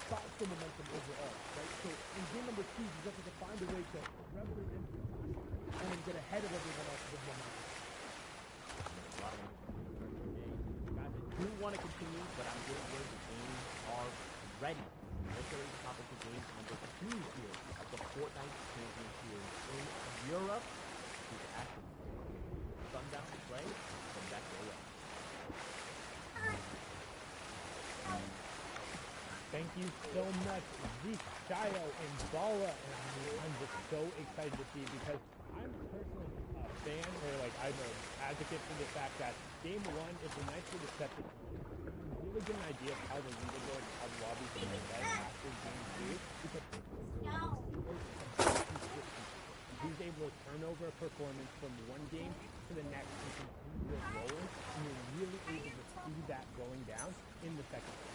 stops the momentum overall, right? So in game number 2, you just have to find a way to revel in and then get ahead of everyone else with momentum. Guys, I do want to continue, but I'm getting where the games are ready. Let's go to the topic of game number 2 here of the Fortnite Champion Series in Europe. To the action. Sundown to play, from back to away. Thank you so much, Zeke, Shio, and Bala. And I'm just so excited to see because I'm personally a fan, or like I'm an advocate for the fact that game 1 is a nice way to set the tone. Really get an idea of how the leaderboard and how the lobbies are going to play after game 2. Because he's able to turn over a performance from one game to the next and continue to roll, and you're really able to see that going down in the second game.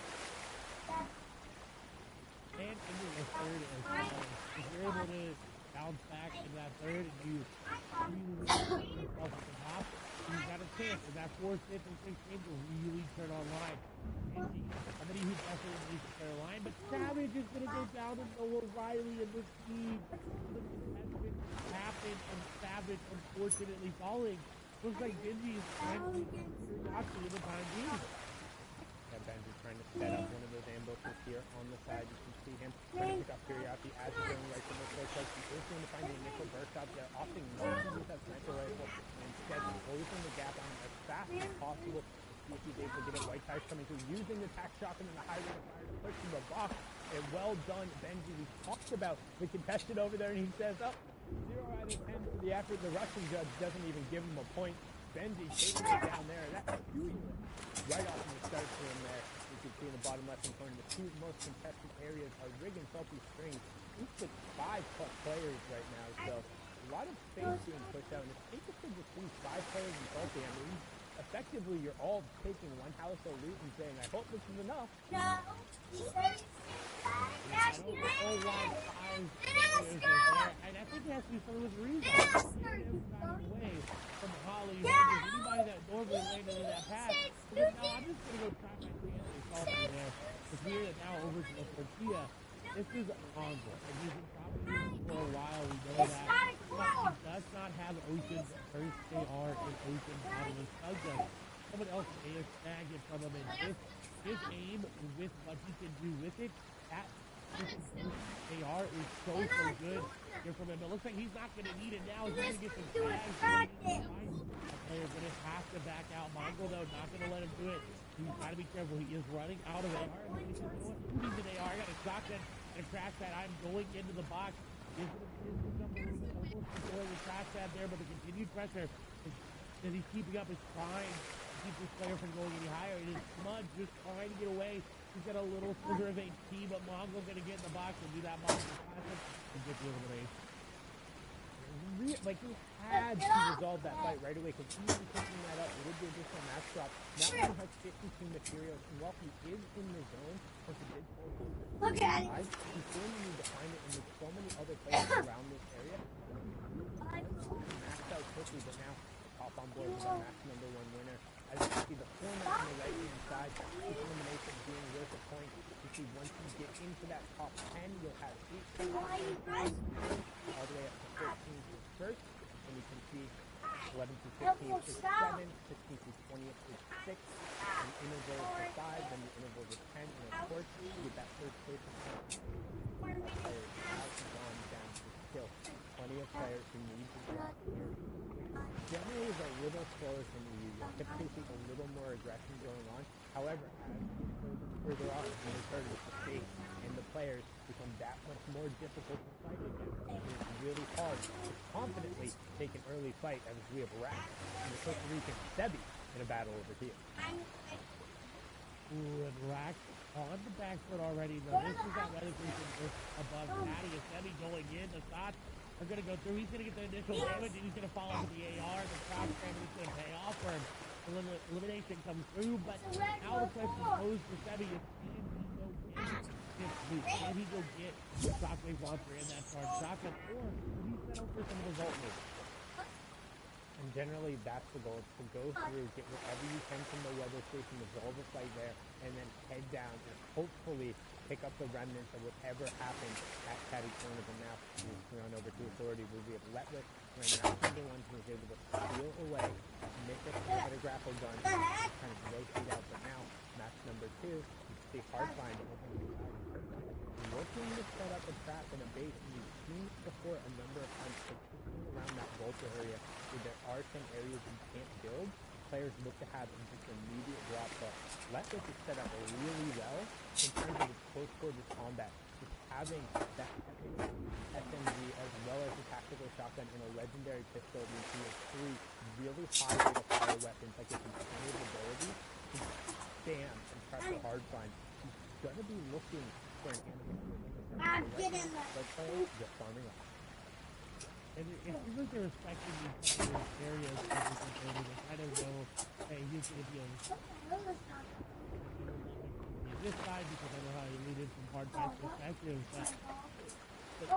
And into the third as well. If you're able to bounce back in that third and you really put yourself at the top, you've got a chance in that 4th, 5th, and 6th game to really turn online. Somebody who definitely needs to turn online, but Savage is going to go down to Noah Riley in this lead. The contestant happened and Savage unfortunately falling. Looks like Benji is trying to not in the time being. Benji trying to set up one of those ambushes here on the side. You can see him trying to pick up Curiosity as he's going right from the close like he is going to find the initial burst out there, opting not to use that sniper rifle and instead closing the gap on him as fast as possible to see if he's able to get a white tide coming through, using the tac shotgun and the high rate of fire to push through the box. And well done, Benji. We talked about the contestant over there, and he says, oh, 0 out of 10 for the effort. The Russian judge doesn't even give him a point. Benji taking it down there. That's right off in the start for him there. You can see in the bottom left-hand corner, the two most contested areas are Rig and Salty Springs. Each with 5+ players right now, so a lot of space being pushed out. And it's interesting to see 5 players in Salty. I mean, effectively, you're all taking one house of loot and saying, I hope this is enough. No. And I think it has to be something with reason. Away from Holly, anybody that normally landed in that path. No, I'm just going to go try my chance and solve it there. It's weird that now over to the Tortilla. This is a convoy. And he's been probably using for a while. We know that. But he does not have ocean. First, they are an ocean battling subject. someone else may have snagged it from him. And his aim, with what he can do with it, that AR is so good here from him. It looks like he's not going to need it now. He's going to get some tags. Player's going to have to back out. Mongo, though, not going to let him do it. He's got to be careful. He is running out of AR. And he says, you know what? Who needs an AR? I got a shotgun and a crash pad. I'm going into the box. He's going to jump a little bit. Almost destroying the crash pad there, but the continued pressure as he's keeping up is trying to keep this player from going any higher. It is Smudge just trying to get away. He's got a little sliver of HP, but Mongo's going to get in the box and do that Mongo classic and get the elimination. Like, he had to resolve that fight right away, because even picking that up with the additional match drop, now he has 52 materials, and while he is in the zone, as he did Look at it. he's going to need to find it, and there's so many other players around this area. Maxed out quickly, but now hop on board with a match #1 winner. As you can see, the format on the right-hand side, each elimination being worth a point. You see, once you get into that top 10, you'll have 8 points, all the way up to 13 for first, and you can see 11 to 15 is 7, 16 to 20 is 6, the interval for 5, then the interval is 10, and of course, you get that third place of players has gone down to still plenty of players who need to drop here. Generally is a little slower than you typically see a little more aggression going on. However, as further on, when they started with the state and the players become that much more difficult to fight against, it's really hard to confidently take an early fight, as we have Rack and the Costa Rican Sebi in a battle over here. Ooh, and Rack on the back foot already. Though this is athletically above Patty and Sebi going in. The shots are going to go through. He's going to get the initial damage, and he's going to fall into the AR. The crowd scramble is going to pay off for him. Elimination comes through, but now the question posed for Sebi is, can he go get Shockwave Launcher in that charge shotgun, or will he settle for some result moves? And generally, that's the goal, is to go through, get whatever you can from the weather station, resolve the fight there, and then head down and hopefully pick up the remnants of whatever happened at Caddy Corner. And now we run over to Authority, where we have Letwick, and now the one who was able to steal away, make us a grapple gun, kind of rotate out. But now, match #2, you see Hardfind working to set up a trap and a base, and you've seen before a number of times, particularly around that Volta area, where there are some areas you can't build. Players look to have just immediate drop, but Letwick is set up really well in terms of its close quarters combat. Just having that SMG as well as the tactical shotgun and a legendary pistol, you see as 3 really high rate of fire weapons, like a continued ability to spam and press a hardfind. He's gonna be looking for an enemy but players just farming up. And it seems like they're respecting these areas of the community. They kind of know, hey, he's going to be on this side, because I know how he lead in from hard fight perspective. But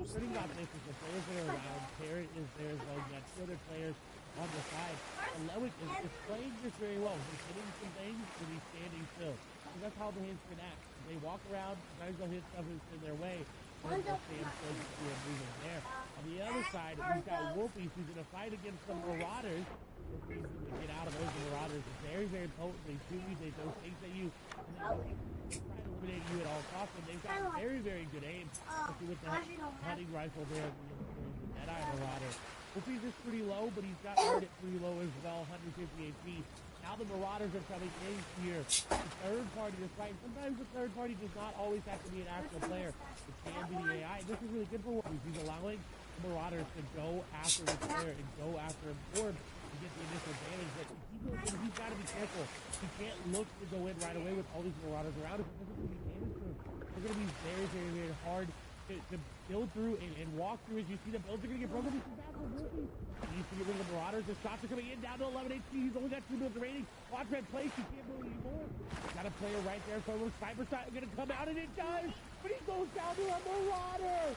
starting off this is the players that are around. Parrot is there as well. You got 2 other players on the side. And Lewick is playing this very well. He's hitting some things, and he's standing still. So that's how the hits can act. They walk around, sometimes they'll hit stuff that's in their way, and they'll stand still to see him moving there. On the other side, we've got Wolfies, who's going to fight against some Marauders. Wolfies going to get out of those Marauders very, very potently. They those things at you, and they try to eliminate you at all costs, and they've got very, very good aim, especially with that hunting rifle there, the Deadeye Marauder. Wolfies is pretty low, but he's got Ardent pretty low as well, 150 HP. Now the Marauders are coming in here. The third party is fighting. Sometimes the third party does not always have to be an actual player. It can be the AI. This is really good for Wolfies. He's allowing the Marauders to go after the player and go after him forward to get the initial damage. But if he goes in, he's got to be careful. He can't look to go in right away with all these Marauders around him. If there's going to be damage to him, they're going to be very, very, very hard to build through and walk through. As you see, the builds are going to get broken. This is bad for Wolfies. He needs to get rid of the Marauders. The shots are coming in down to 11 HP. He's only got 2 builds remaining. Watch red place. He can't move anymore. Got a player right there. So the sniper shot is going to come out, and it does. But he goes down to a Marauder.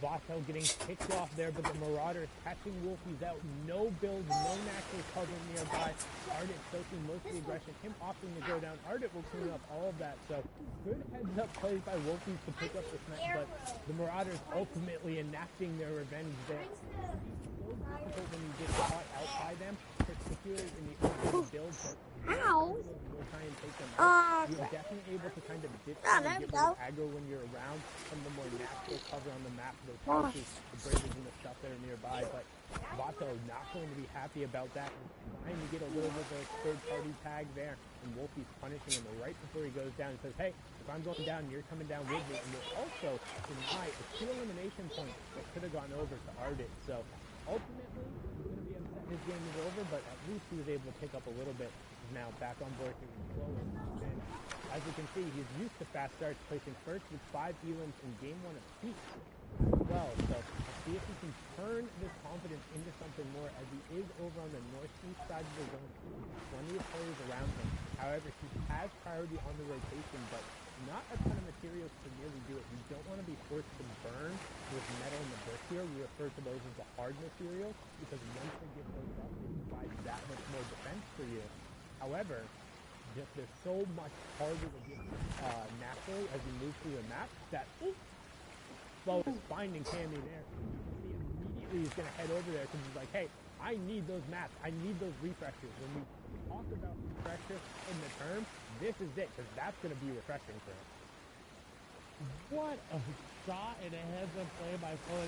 Vato getting picked off there, but the Marauders catching Wolfies out. No build, no natural cover nearby. Ardent soaking most of the aggression. Him opting to go down. Ardent will clean up all of that. So good heads up plays by Wolfies to pick up the snipe, but the Marauders ultimately enacting their revenge there. difficult when you get caught out by them, particularly in the opening build. Ow! We'll try and take them out. You're Okay. definitely able to kind of dip Ah, and there get we rid of go. aggro when you're around some of the more natural cover on the map, those houses, the bridges and the stuff that are nearby. But Vato not going to be happy about that. He's trying to get a little bit of a third-party tag there, and Wolfie's punishing him right before he goes down and says, hey, if I'm going down, you're coming down with me. And you'll also deny a 2 elimination points that could have gone over to Ardit. So ultimately, he's going to be upset his game is over, but at least he was able to pick up a little bit. He's now back on board to slower. And as you can see, he's used to fast starts, placing first with 5 elims in game 1 of Peak as well. So I'll see if he can turn this confidence into something more, as he is over on the northeast side of the zone. Plenty of players around him. However, he has priority on the rotation, but not a ton of materials to really do it. You don't want to be forced to burn with metal in the brick here. We refer to those as the hard materials, because once they get those up, it provides that much more defense for you. However, just they're so much harder to get naturally as you move through the map that Flo is finding Cammy there. Immediately he's going to head over there because he's like, hey, I need those maps. I need those refreshers. When we talk about refresher in the term, this is it, because that's going to be refreshing for him. What a shot and a heads-up play by Flo.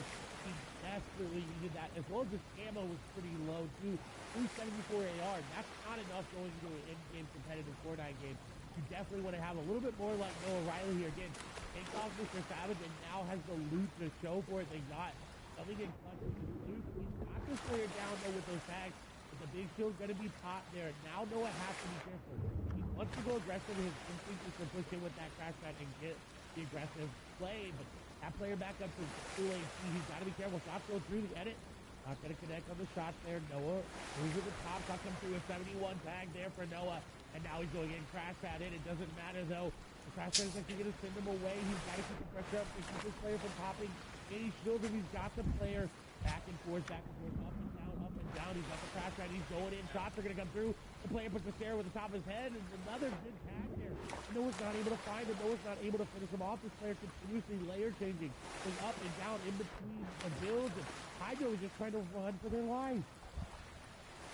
He desperately needed that, as well as his ammo was pretty low, too. 374 AR, that's not enough going into an in-game competitive Fortnite game. You definitely want to have a little bit more like Noah Riley here. Again, takes off Mr. Savage and now has the loot to show for it. They got something in clutch with the loot. He's got this player down, though, with those tags. But the big shield's going to be popped there. Now Noah has to be careful. He wants to go aggressive. His instinct is to push in with that crash pad and get the aggressive play, but that player back up to full AC. He's got to be careful. Shots go through the edit. Not going to connect on the shots there. Noah moves at the top. Shot comes through a 71 tag there for Noah. And now he's going in crash pad in. It doesn't matter though. The crash pad is actually going to send him away. He's got to keep the pressure up to keep this player from popping any shields. And he's got the player back and forth, up and down. He's got the crash pad. He's going in. Shots are going to come through. The player puts the stare with the top of his head. And another good tag there. Noah's not able to find him. Noah's not able to finish him off. This player continuously layer changing, going up and down in between the builds. And Hydro is just trying to run for their life.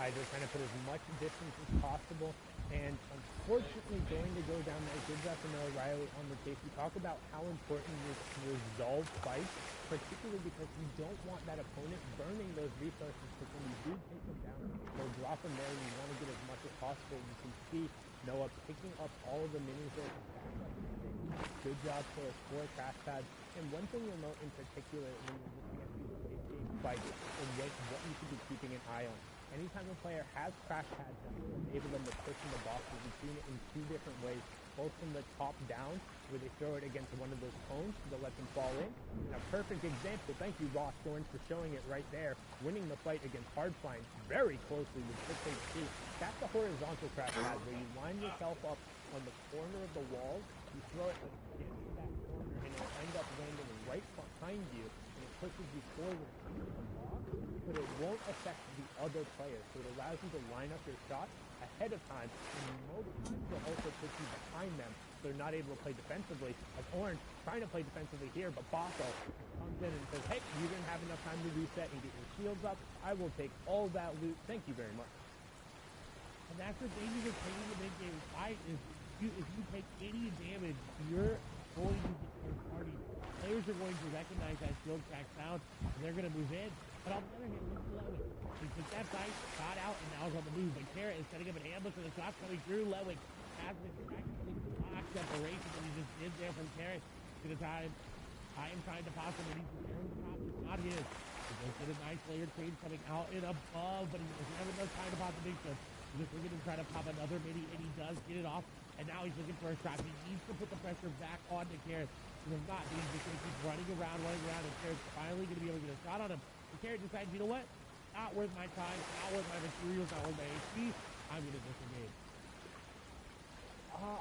Hydro trying to put as much distance as possible, and unfortunately going to go down there. Good job to Noah Riley on the case. We talk about how important it is to resolve fights, particularly because you don't want that opponent burning those resources, because when you do take them down, they'll drop them there, and you want to get as much as possible. You can see Noah picking up all of the minis there. Good job for a 4 crash pads. And one thing you'll note in particular when you're looking at these big fights is what you should be keeping an eye on. Anytime a player has crash pads that will enable them to push in the boxes, we've seen it in 2 different ways, both from the top down, where they throw it against one of those cones that let them fall in. And a perfect example, thank you Ross Dorns for showing it right there, winning the fight against Hardflying very closely with 6 HP. That's the horizontal crash pad, where you line yourself up on the corner of the wall, you throw it against that corner, and it'll end up landing right behind you, and it pushes you forward into the box, but it won't affect the other player. So it allows you to line up your shots ahead of time, and most times will also put you behind them, so they're not able to play defensively. As Orange trying to play defensively here, but Basso comes in and says, hey, you didn't have enough time to reset and get your shields up. I will take all that loot. Thank you very much. And that's the danger of taking the mid-game fight is if you take any damage, you're going to get third party. Players are going to recognize that shield crack sound, and they're going to move in. But on the other hand, look at Lewick. He took that fight, got out, and now is on the move. But Carrot is setting up an ambush for the shots coming through. Lewick has been practically block separation that he just did there from Carrot. To the time, I am trying to pass him, and he's preparing the top. It's not his. He goes get a nice layer change coming out and above, but he doesn't have enough time to pop the big shot. He's just looking to try to pop another mini, and he does get it off. And now he's looking for a shot. He needs to put the pressure back on to Carrot. Because if not, he's just going to keep running around, and Carrot's finally going to be able to get a shot on him. And Carrot decides, you know what? Not worth my time, not worth my materials, not worth my HP. I'm going to disengage.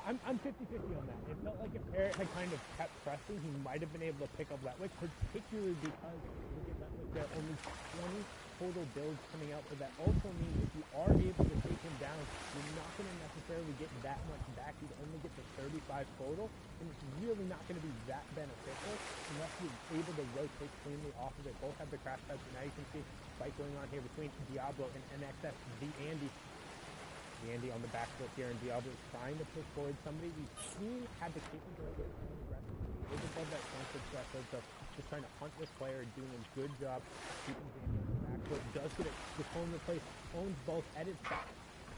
I'm 50-50 on that. It felt like if Carrot had kind of kept pressing, he might have been able to pick up Letwick, particularly because look at Letwick there, only 20 total builds coming out, but that also means if you are able to take him down, you're not going to necessarily get that much back. You'd only get the 35 total, and it's really not going to be that beneficial unless you're able to rotate cleanly off of it. Both have the crash pads, and now you can see fight going on here between Diablo and NXS, the Andy. The Andy on the back foot here, and Diablo is trying to push forward. Somebody we've seen had the capability of playing aggressively. Is above that conflict threshold, so just trying to hunt this player, doing a good job keeping Andy on the back foot. Does get it. The phone replace, owns both, edits back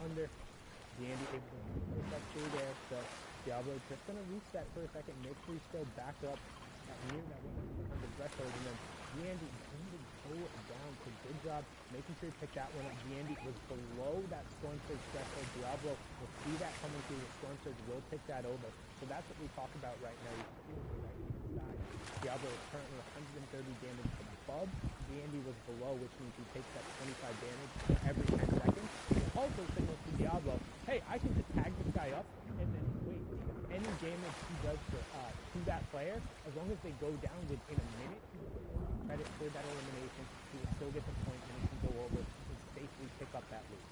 under. The Andy able to replace that through there, so Diablo just going to reset for a second, make sure he's still back up at near that 100 threshold, and then Yandy going to go down. So good job making sure he picked that one up. Yandy was below that Storm Surge threshold. Diablo will see that coming through. The Storm Surge will pick that over. So that's what we talk about right now. You see on the right-hand side, Diablo is currently 130 damage above. Yandy was below, which means he takes that 25 damage every 10 seconds. It also signals to Diablo, hey, I can just tag this guy up and then wait. Any damage he does to that player, as long as they go down within a minute, credit for that elimination, he will still get the point and he can go over and safely pick up that loot.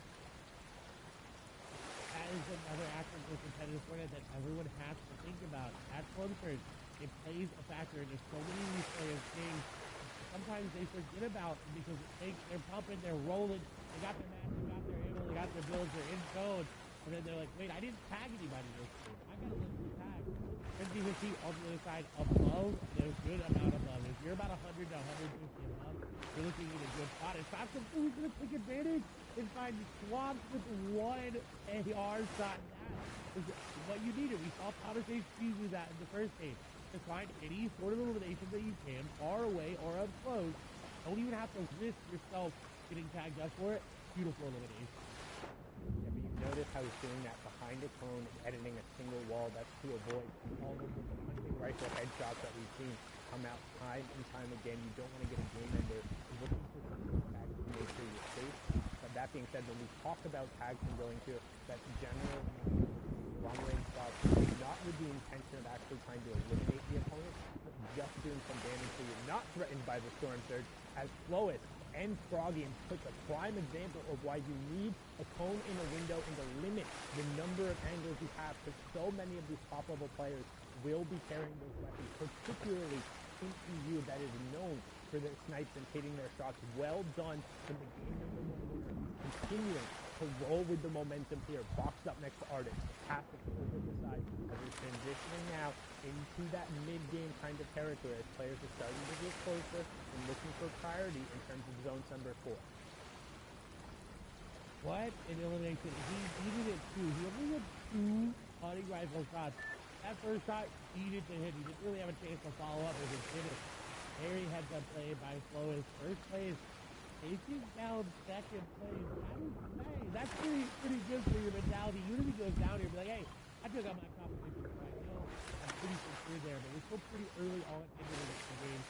That is another aspect of competitive Fortnite that everyone has to think about. At Stormsurge, it plays a factor, and there's so many of these players things sometimes they forget about because they're pumping, they're rolling, they got their match, they got their ammo, they got their builds, they're in zone, and then they're like, wait, I didn't tag anybody this game. I gotta look for tag. And you can see on the other side above, there's a good amount above. If you're about 100 to 150 above, you're looking at a good spot. It's not something who's gonna take advantage and find swamps with one AR shot. That is what you needed. We saw Powder Stage do that in the first game. To find any sort of elimination that you can, far away or up close. Don't even have to risk yourself getting tagged up for it. Beautiful elimination. Yeah, but you notice how he's doing that behind a cone and editing a single wall. That's to avoid all of the hunting rifle headshots that we've seen come out time and time again. You don't want to get a game ender looking for some tags to make sure you're safe. But that being said, when we talk about tags and going to that general long-range shots, not with the intention of actually trying to eliminate the opponent, but just doing some damage so you're not threatened by the Storm Surge, as Flois and Froggy puts a prime example of why you need a cone in a window and to limit the number of angles you have, because so many of these top-level players will be carrying those weapons, particularly in EU that is known for their snipes and hitting their shots. Well done from the game number one winner, continuing to roll with the momentum here. Boxed up next to Artist, passing over the side as we're transitioning now into that mid-game kind of territory as players are starting to get closer and looking for priority in terms of zones number 4. What an elimination. He needed it too. He only had 2 hunting rifle shots. That first shot needed to hit. He didn't really have a chance to follow up with his finish. Very heads up play by Flois. First place, taking down second place. That is nice. That's pretty good for your mentality. Unity goes down here and be like, hey, I took out my competition, so I know I'm pretty secure there, but we're still pretty early on into the game.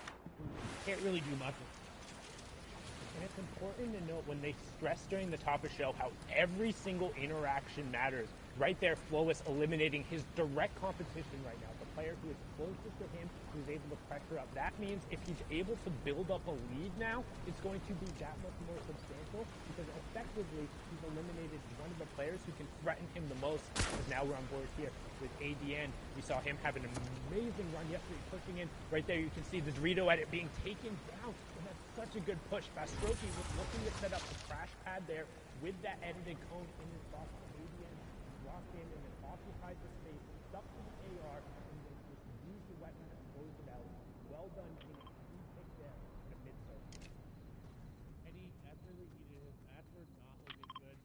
Can't really do much. And it's important to note when they stress during the top of show how every single interaction matters. Right there, Flois eliminating his direct competition right now. The player who is closest to him, who's able to pressure up. That means if he's able to build up a lead now, it's going to be that much more substantial because effectively he's eliminated one of the players who can threaten him the most. Because now we're on board here with ADN. We saw him have an amazing run yesterday, pushing in. Right there, you can see the Dorito edit being taken down. And that's such a good push. Bastroki was looking to set up a crash pad there with that edited cone in his box. ADN locked in and then occupied the space, stuck to the AR, and then just used the weapon to close it out. Well done, getting a clean pick there in the mid zone. And he desperately needed his match were not looking good.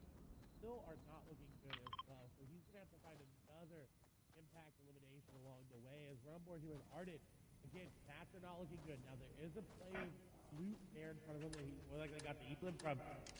Still are not looking good as well. So he's gonna have to find another impact elimination along the way. As we're on board here with Ardent, again, stats are not looking good. Now there is a player's loot there in front of him that he more likely got the Evelyn from.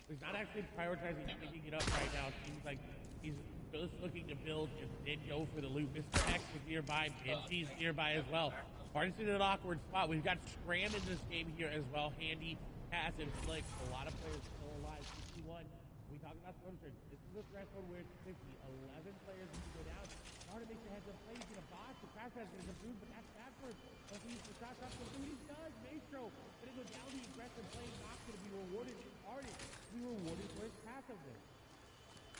He's not actually prioritizing picking it up right now. It seems like he's just looking to build and then go for the loot. Mr. X is nearby, Benji's nearby as well. Artist in an awkward spot. We've got Scram in this game here as well. Handy, Cass, and Flick. A lot of players still alive. 61. We talk about Storm Surge. This is a threshold where it's 50. 11 players need to go down. Arda makes the heads up play, he's gonna box, the crash pad's gonna come through, but that's bad first. Let's use the shot come through, he does! Maestro gonna go down the aggressive play, not gonna be rewarded, and Arda be rewarded for his passiveness.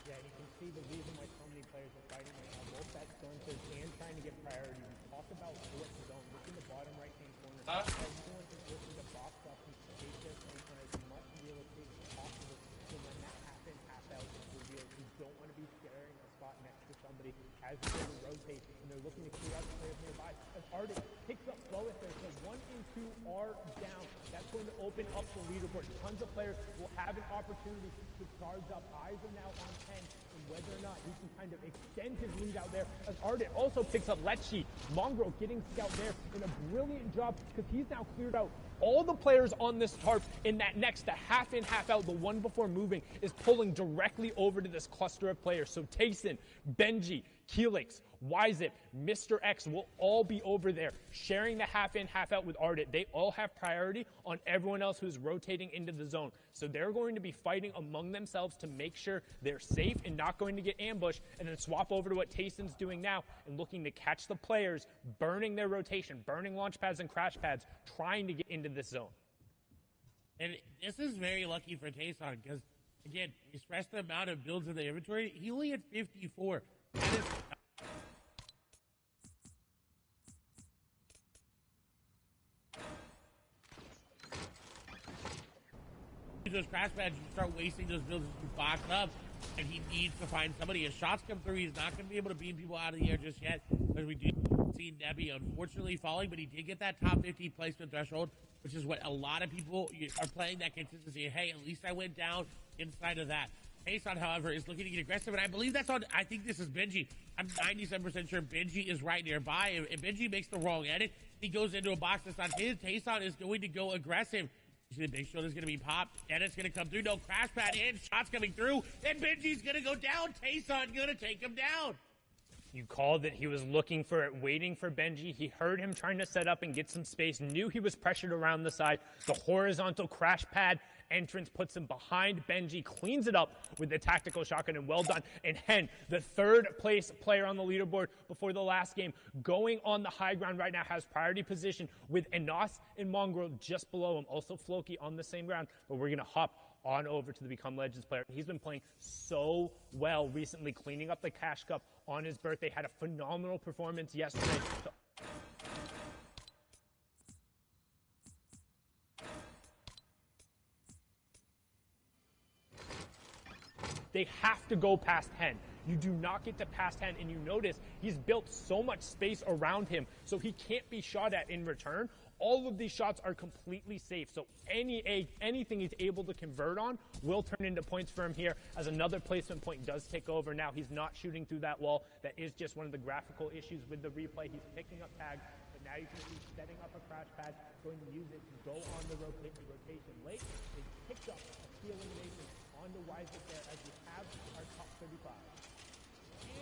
Yeah, and you can see the reason why so many players are fighting right now. Both that storm surge and trying to get priority. We talked about fourth zone. Look in the bottom right-hand corner. Everyone is looking to box up and take their place on as much real estate as possible. So when that happens, half out is revealed. You don't want to be sharing a spot next to somebody as you go to rotate, and they're looking to clear out the players nearby. As Arctic picks up Lois there, so 1 and 2 are down. That's going to open up the leaderboard. Tons of players will have an opportunity to charge up. Eyes are now on 10, and whether or not he can kind of extend his lead out there. As Arctic also picks up Lecce. Mongrel getting scout there in a brilliant job because he's now cleared out all the players on this tarp. In that next, the half in, half out, the one before moving, is pulling directly over to this cluster of players. So Tayson, Benji, Keelix, Wyzip, Mr. X will all be over there sharing the half in, half out with Ardit. They all have priority on everyone else who's rotating into the zone. So they're going to be fighting among themselves to make sure they're safe and not going to get ambushed, and then swap over to what Tayson's doing now and looking to catch the players, burning their rotation, burning launch pads and crash pads, trying to get into this zone. And this is very lucky for Tayson because, again, express the amount of builds in the inventory. He only had 54. That is those crash pads, you start wasting those builds to box up, and he needs to find somebody. As shots come through, he's not going to be able to beam people out of the air just yet, because we do see Nebby unfortunately falling, but he did get that top 50 placement threshold, which is what a lot of people are playing, that consistency. Hey, at least I went down inside of that. Tayson, however, is looking to get aggressive, and I believe that's on, I think this is Benji. I'm 97% sure Benji is right nearby. If Benji makes the wrong edit, he goes into a box that's not his. Tayson is going to go aggressive. You see the big shoulder's going to be popped. Edit's going to come through. No crash pad in. Shots coming through. And Benji's going to go down. Tayson going to take him down. You called that he was looking for it, waiting for Benji. He heard him trying to set up and get some space, knew he was pressured around the side. The horizontal crash pad entrance puts him behind Benji, cleans it up with the tactical shotgun, and well done. And Hen, the third place player on the leaderboard before the last game, going on the high ground right now, has priority position with Enos and Mongrel just below him. Also Floki on the same ground, but we're going to hop on over to the Become Legends player. He's been playing so well recently, cleaning up the Cash Cup on his birthday. Had a phenomenal performance yesterday. They have to go past Hen. You do not get to past Hen, and you notice he's built so much space around him, so he can't be shot at in return. All of these shots are completely safe, so anything he's able to convert on will turn into points for him here, as another placement point does take over. Now he's not shooting through that wall. That is just one of the graphical issues with the replay. He's picking up tags, but now you can see setting up a crash pad, going to use it to go on the rotation late. They picked up a key elimination onto Wyzip there, as we have our top 35.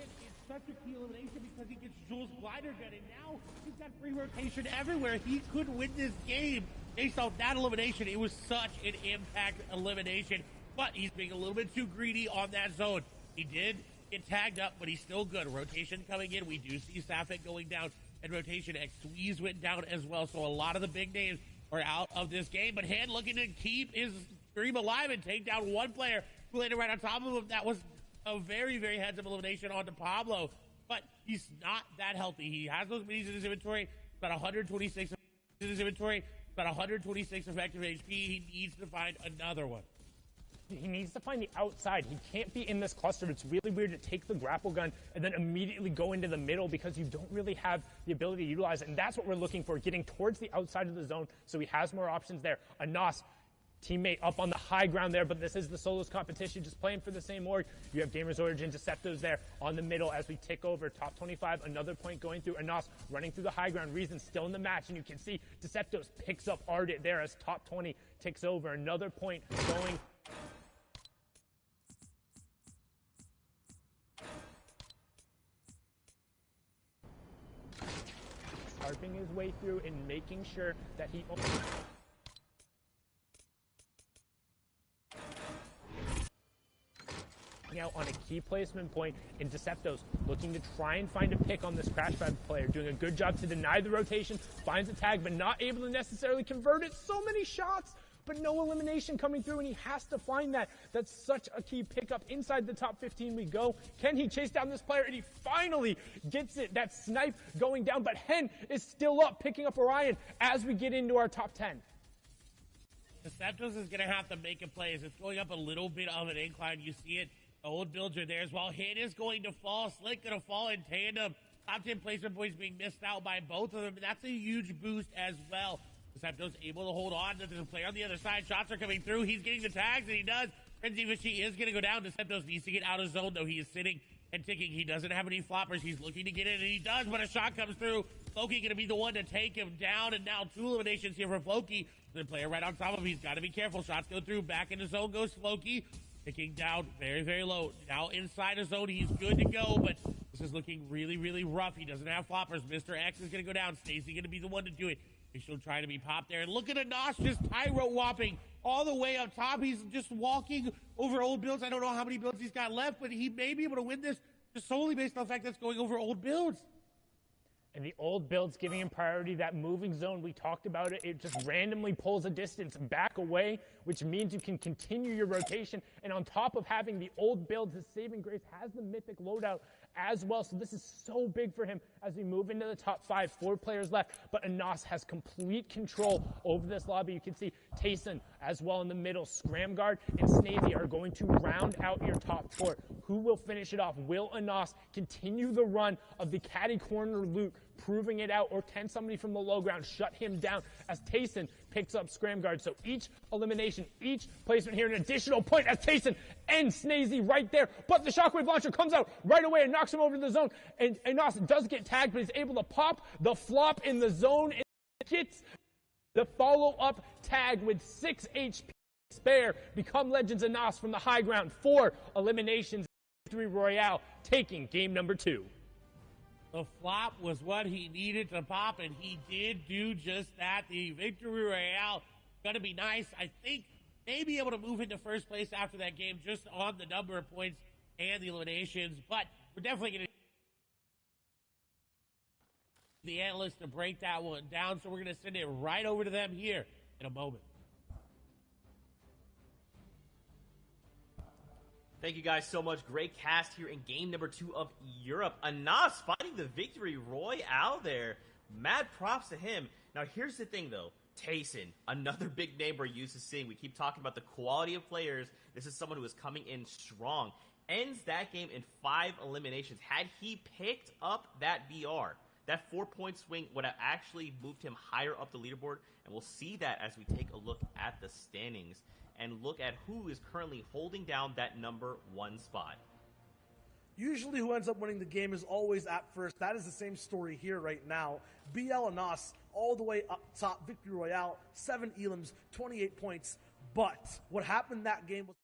And it's such a key elimination because he gets Jules' glider gun, and now he's got free rotation everywhere. He could win this game based off that elimination. It was such an impact elimination, but he's being a little bit too greedy on that zone. He did get tagged up, but he's still good. Rotation coming in. We do see Safik going down, and rotation X Squeeze went down as well. So a lot of the big names are out of this game, but Hand looking to keep his stream alive and take down one player who landed right on top of him. That was a very, very heads-up elimination onto Pablo, but he's not that healthy. He has those minis in his inventory, about 126 in his inventory, about 126 effective HP. He needs to find another one. He needs to find the outside. He can't be in this cluster. It's really weird to take the grapple gun and then immediately go into the middle because you don't really have the ability to utilize it, and that's what we're looking for, getting towards the outside of the zone so he has more options there. Anas, teammate up on the high ground there, but this is the solos competition, just playing for the same org. You have Gamers Origin, Deceptos there on the middle as we tick over top 25. Another point going through. Anas running through the high ground. Reason still in the match, and you can see Deceptos picks up Ardit there as top 20 ticks over. Another point going. Harping his way through and making sure that he... taking out on a key placement point, and Deceptos looking to try and find a pick on this Crash Pad player, doing a good job to deny the rotation, finds a tag, but not able to necessarily convert it. So many shots, but no elimination coming through, and he has to find that. That's such a key pickup. Inside the top 15 we go. Can he chase down this player? And he finally gets it. That snipe going down, but Hen is still up, picking up Orion as we get into our top 10. Deceptos is going to have to make a play as it's going up a little bit of an incline. You see it. The old builds are there as well. Hen is going to fall. Slick going to fall in tandem. Top 10 placement points being missed out by both of them. That's a huge boost as well. Deceptos able to hold on. There's a player on the other side. Shots are coming through. He's getting the tags, and he does. Frenzy Fishy is going to go down. Deceptos needs to get out of zone, though. He is sitting and ticking. He doesn't have any floppers. He's looking to get in, and he does, but a shot comes through. Floki going to be the one to take him down, and now 2 eliminations here for Floki. The player right on top of him. He's got to be careful. Shots go through. Back into zone goes Floki. Ticking down very, very low. Now inside his zone. He's good to go, but this is looking really, really rough. He doesn't have floppers. Mr. X is going to go down. Stacy going to be the one to do it. He's still trying to be popped there. And look at Anosh just tyro whopping all the way up top. He's just walking over old builds. I don't know how many builds he's got left, but he may be able to win this just solely based on the fact that's going over old builds. And the old builds giving him priority. That moving zone, we talked about it. It just randomly pulls a distance back away, which means you can continue your rotation. And on top of having the old builds, his saving grace has the mythic loadout as well. So this is so big for him as we move into the top 5. 4 players left, but Anas has complete control over this lobby. You can see Tayson as well in the middle. Scramguard and Snazy are going to round out your top 4. Who will finish it off? Will Anas continue the run of the caddy corner loot, proving it out, or can somebody from the low ground shut him down as Tayson picks up Scramguard? So each elimination, each placement here, an additional point as Tayson ends Snazy right there. But the Shockwave Launcher comes out right away and knocks him over to the zone. And Anas does get tagged, but he's able to pop the flop in the zone and gets the follow-up tag with 6 HP spare. Become Legends Anas from the high ground. 4 eliminations, victory royale, taking game number 2. The flop was what he needed to pop, and he did do just that. The victory royale going to be nice. I think may be able to move into first place after that game just on the number of points and the eliminations, but we're definitely going to the analysts to break that one down, so we're going to send it right over to them here in a moment. Thank you guys so much. Great cast here in game number 2 of Europe. Anas finding the victory royale there. Mad props to him. Now here's the thing though. Tayson, another big name we're used to seeing. We keep talking about the quality of players. This is someone who is coming in strong. Ends that game in 5 eliminations. Had he picked up that VR, that 4-point swing would have actually moved him higher up the leaderboard. And we'll see that as we take a look at the standings and look at who is currently holding down that number 1 spot. Usually who ends up winning the game is always at first. That is the same story here right now. BL Anas all the way up top, victory royale, 7 elims, 28 points. But what happened that game was